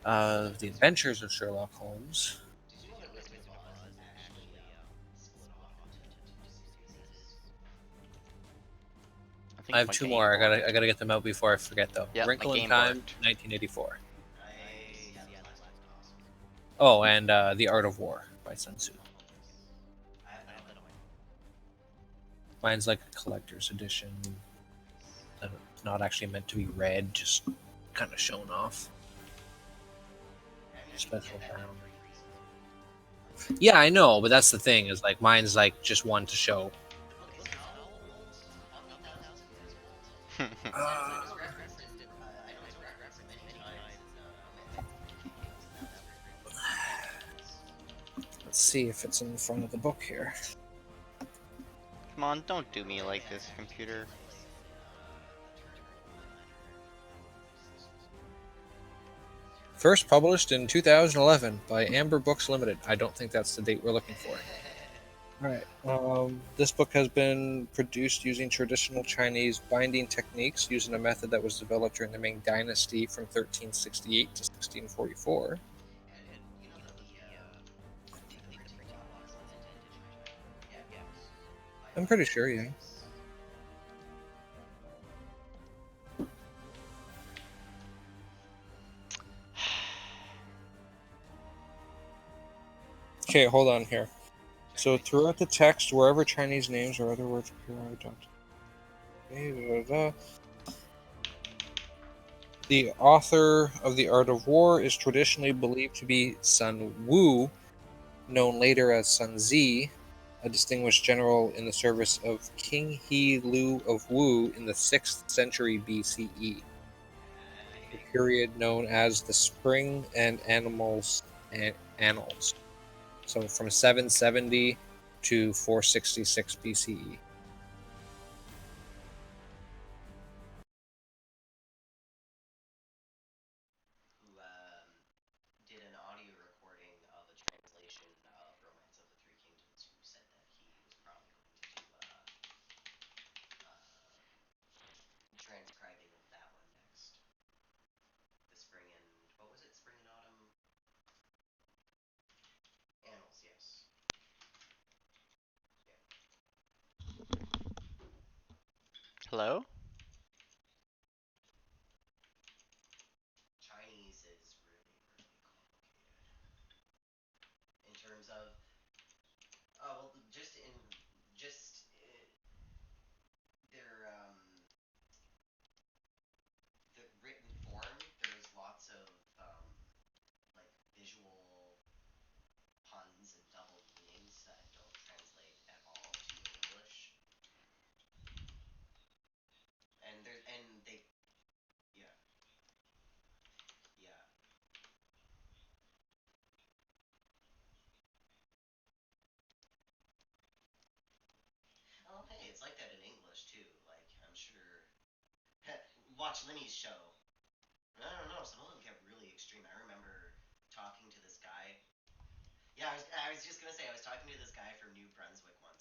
The Adventures of Sherlock Holmes. Did you know that Wizard of Oz is actually split off to two series? I have two more. I gotta get them out before I forget though. Yep, Wrinkle my in game Time, worked. 1984. Yeah, the last one's awesome. Oh, and The Art of War by Sun Tzu. I have that on my Mine's like a collector's edition. It's not actually meant to be read, just kind of shown off. Special brown. Yeah, I know, but that's the thing is like mine's like just one to show. Okay, so how old? About 1,000 years old. It was referenced in, I know it's referenced many, many times Let's see if it's in the front of the book here. Come on, don't do me like this, computer. First published in 2011 by Amber Books Limited. I don't think that's the date we're looking for. Alright, this book has been produced using traditional Chinese binding techniques using a method that was developed during the Ming Dynasty from 1368 to 1644. And you know that the printing box was invented in China? Yeah. I'm pretty sure, yeah. Okay, hold on here. So throughout the text, wherever Chinese names or other words appear, are adopted. The author of The Art of War is traditionally believed to be Sun Wu, known later as Sun Zi, a distinguished general in the service of King He Lu of Wu in the 6th century BCE, a period known as the Spring and Annals. So from 770 to 466 BCE. Who did an audio recording of a translation of Romance of the Three Kingdoms, who said that he was probably going to do transcribing of that one next. The spring and what was it? Spring and autumn annals, yes. Hello? Chinese is really, really complicated in terms of well, just their the written form. There's lots of like visual puns and double meanings that don't translate at all to English. And they yeah yeah. Oh hey, it's like that in English too. Like I'm sure. Watch Lenny's show. I don't know. Some of them get really extreme. I remember talking to this guy. Yeah, I was just gonna say I was talking to this guy from New Brunswick once.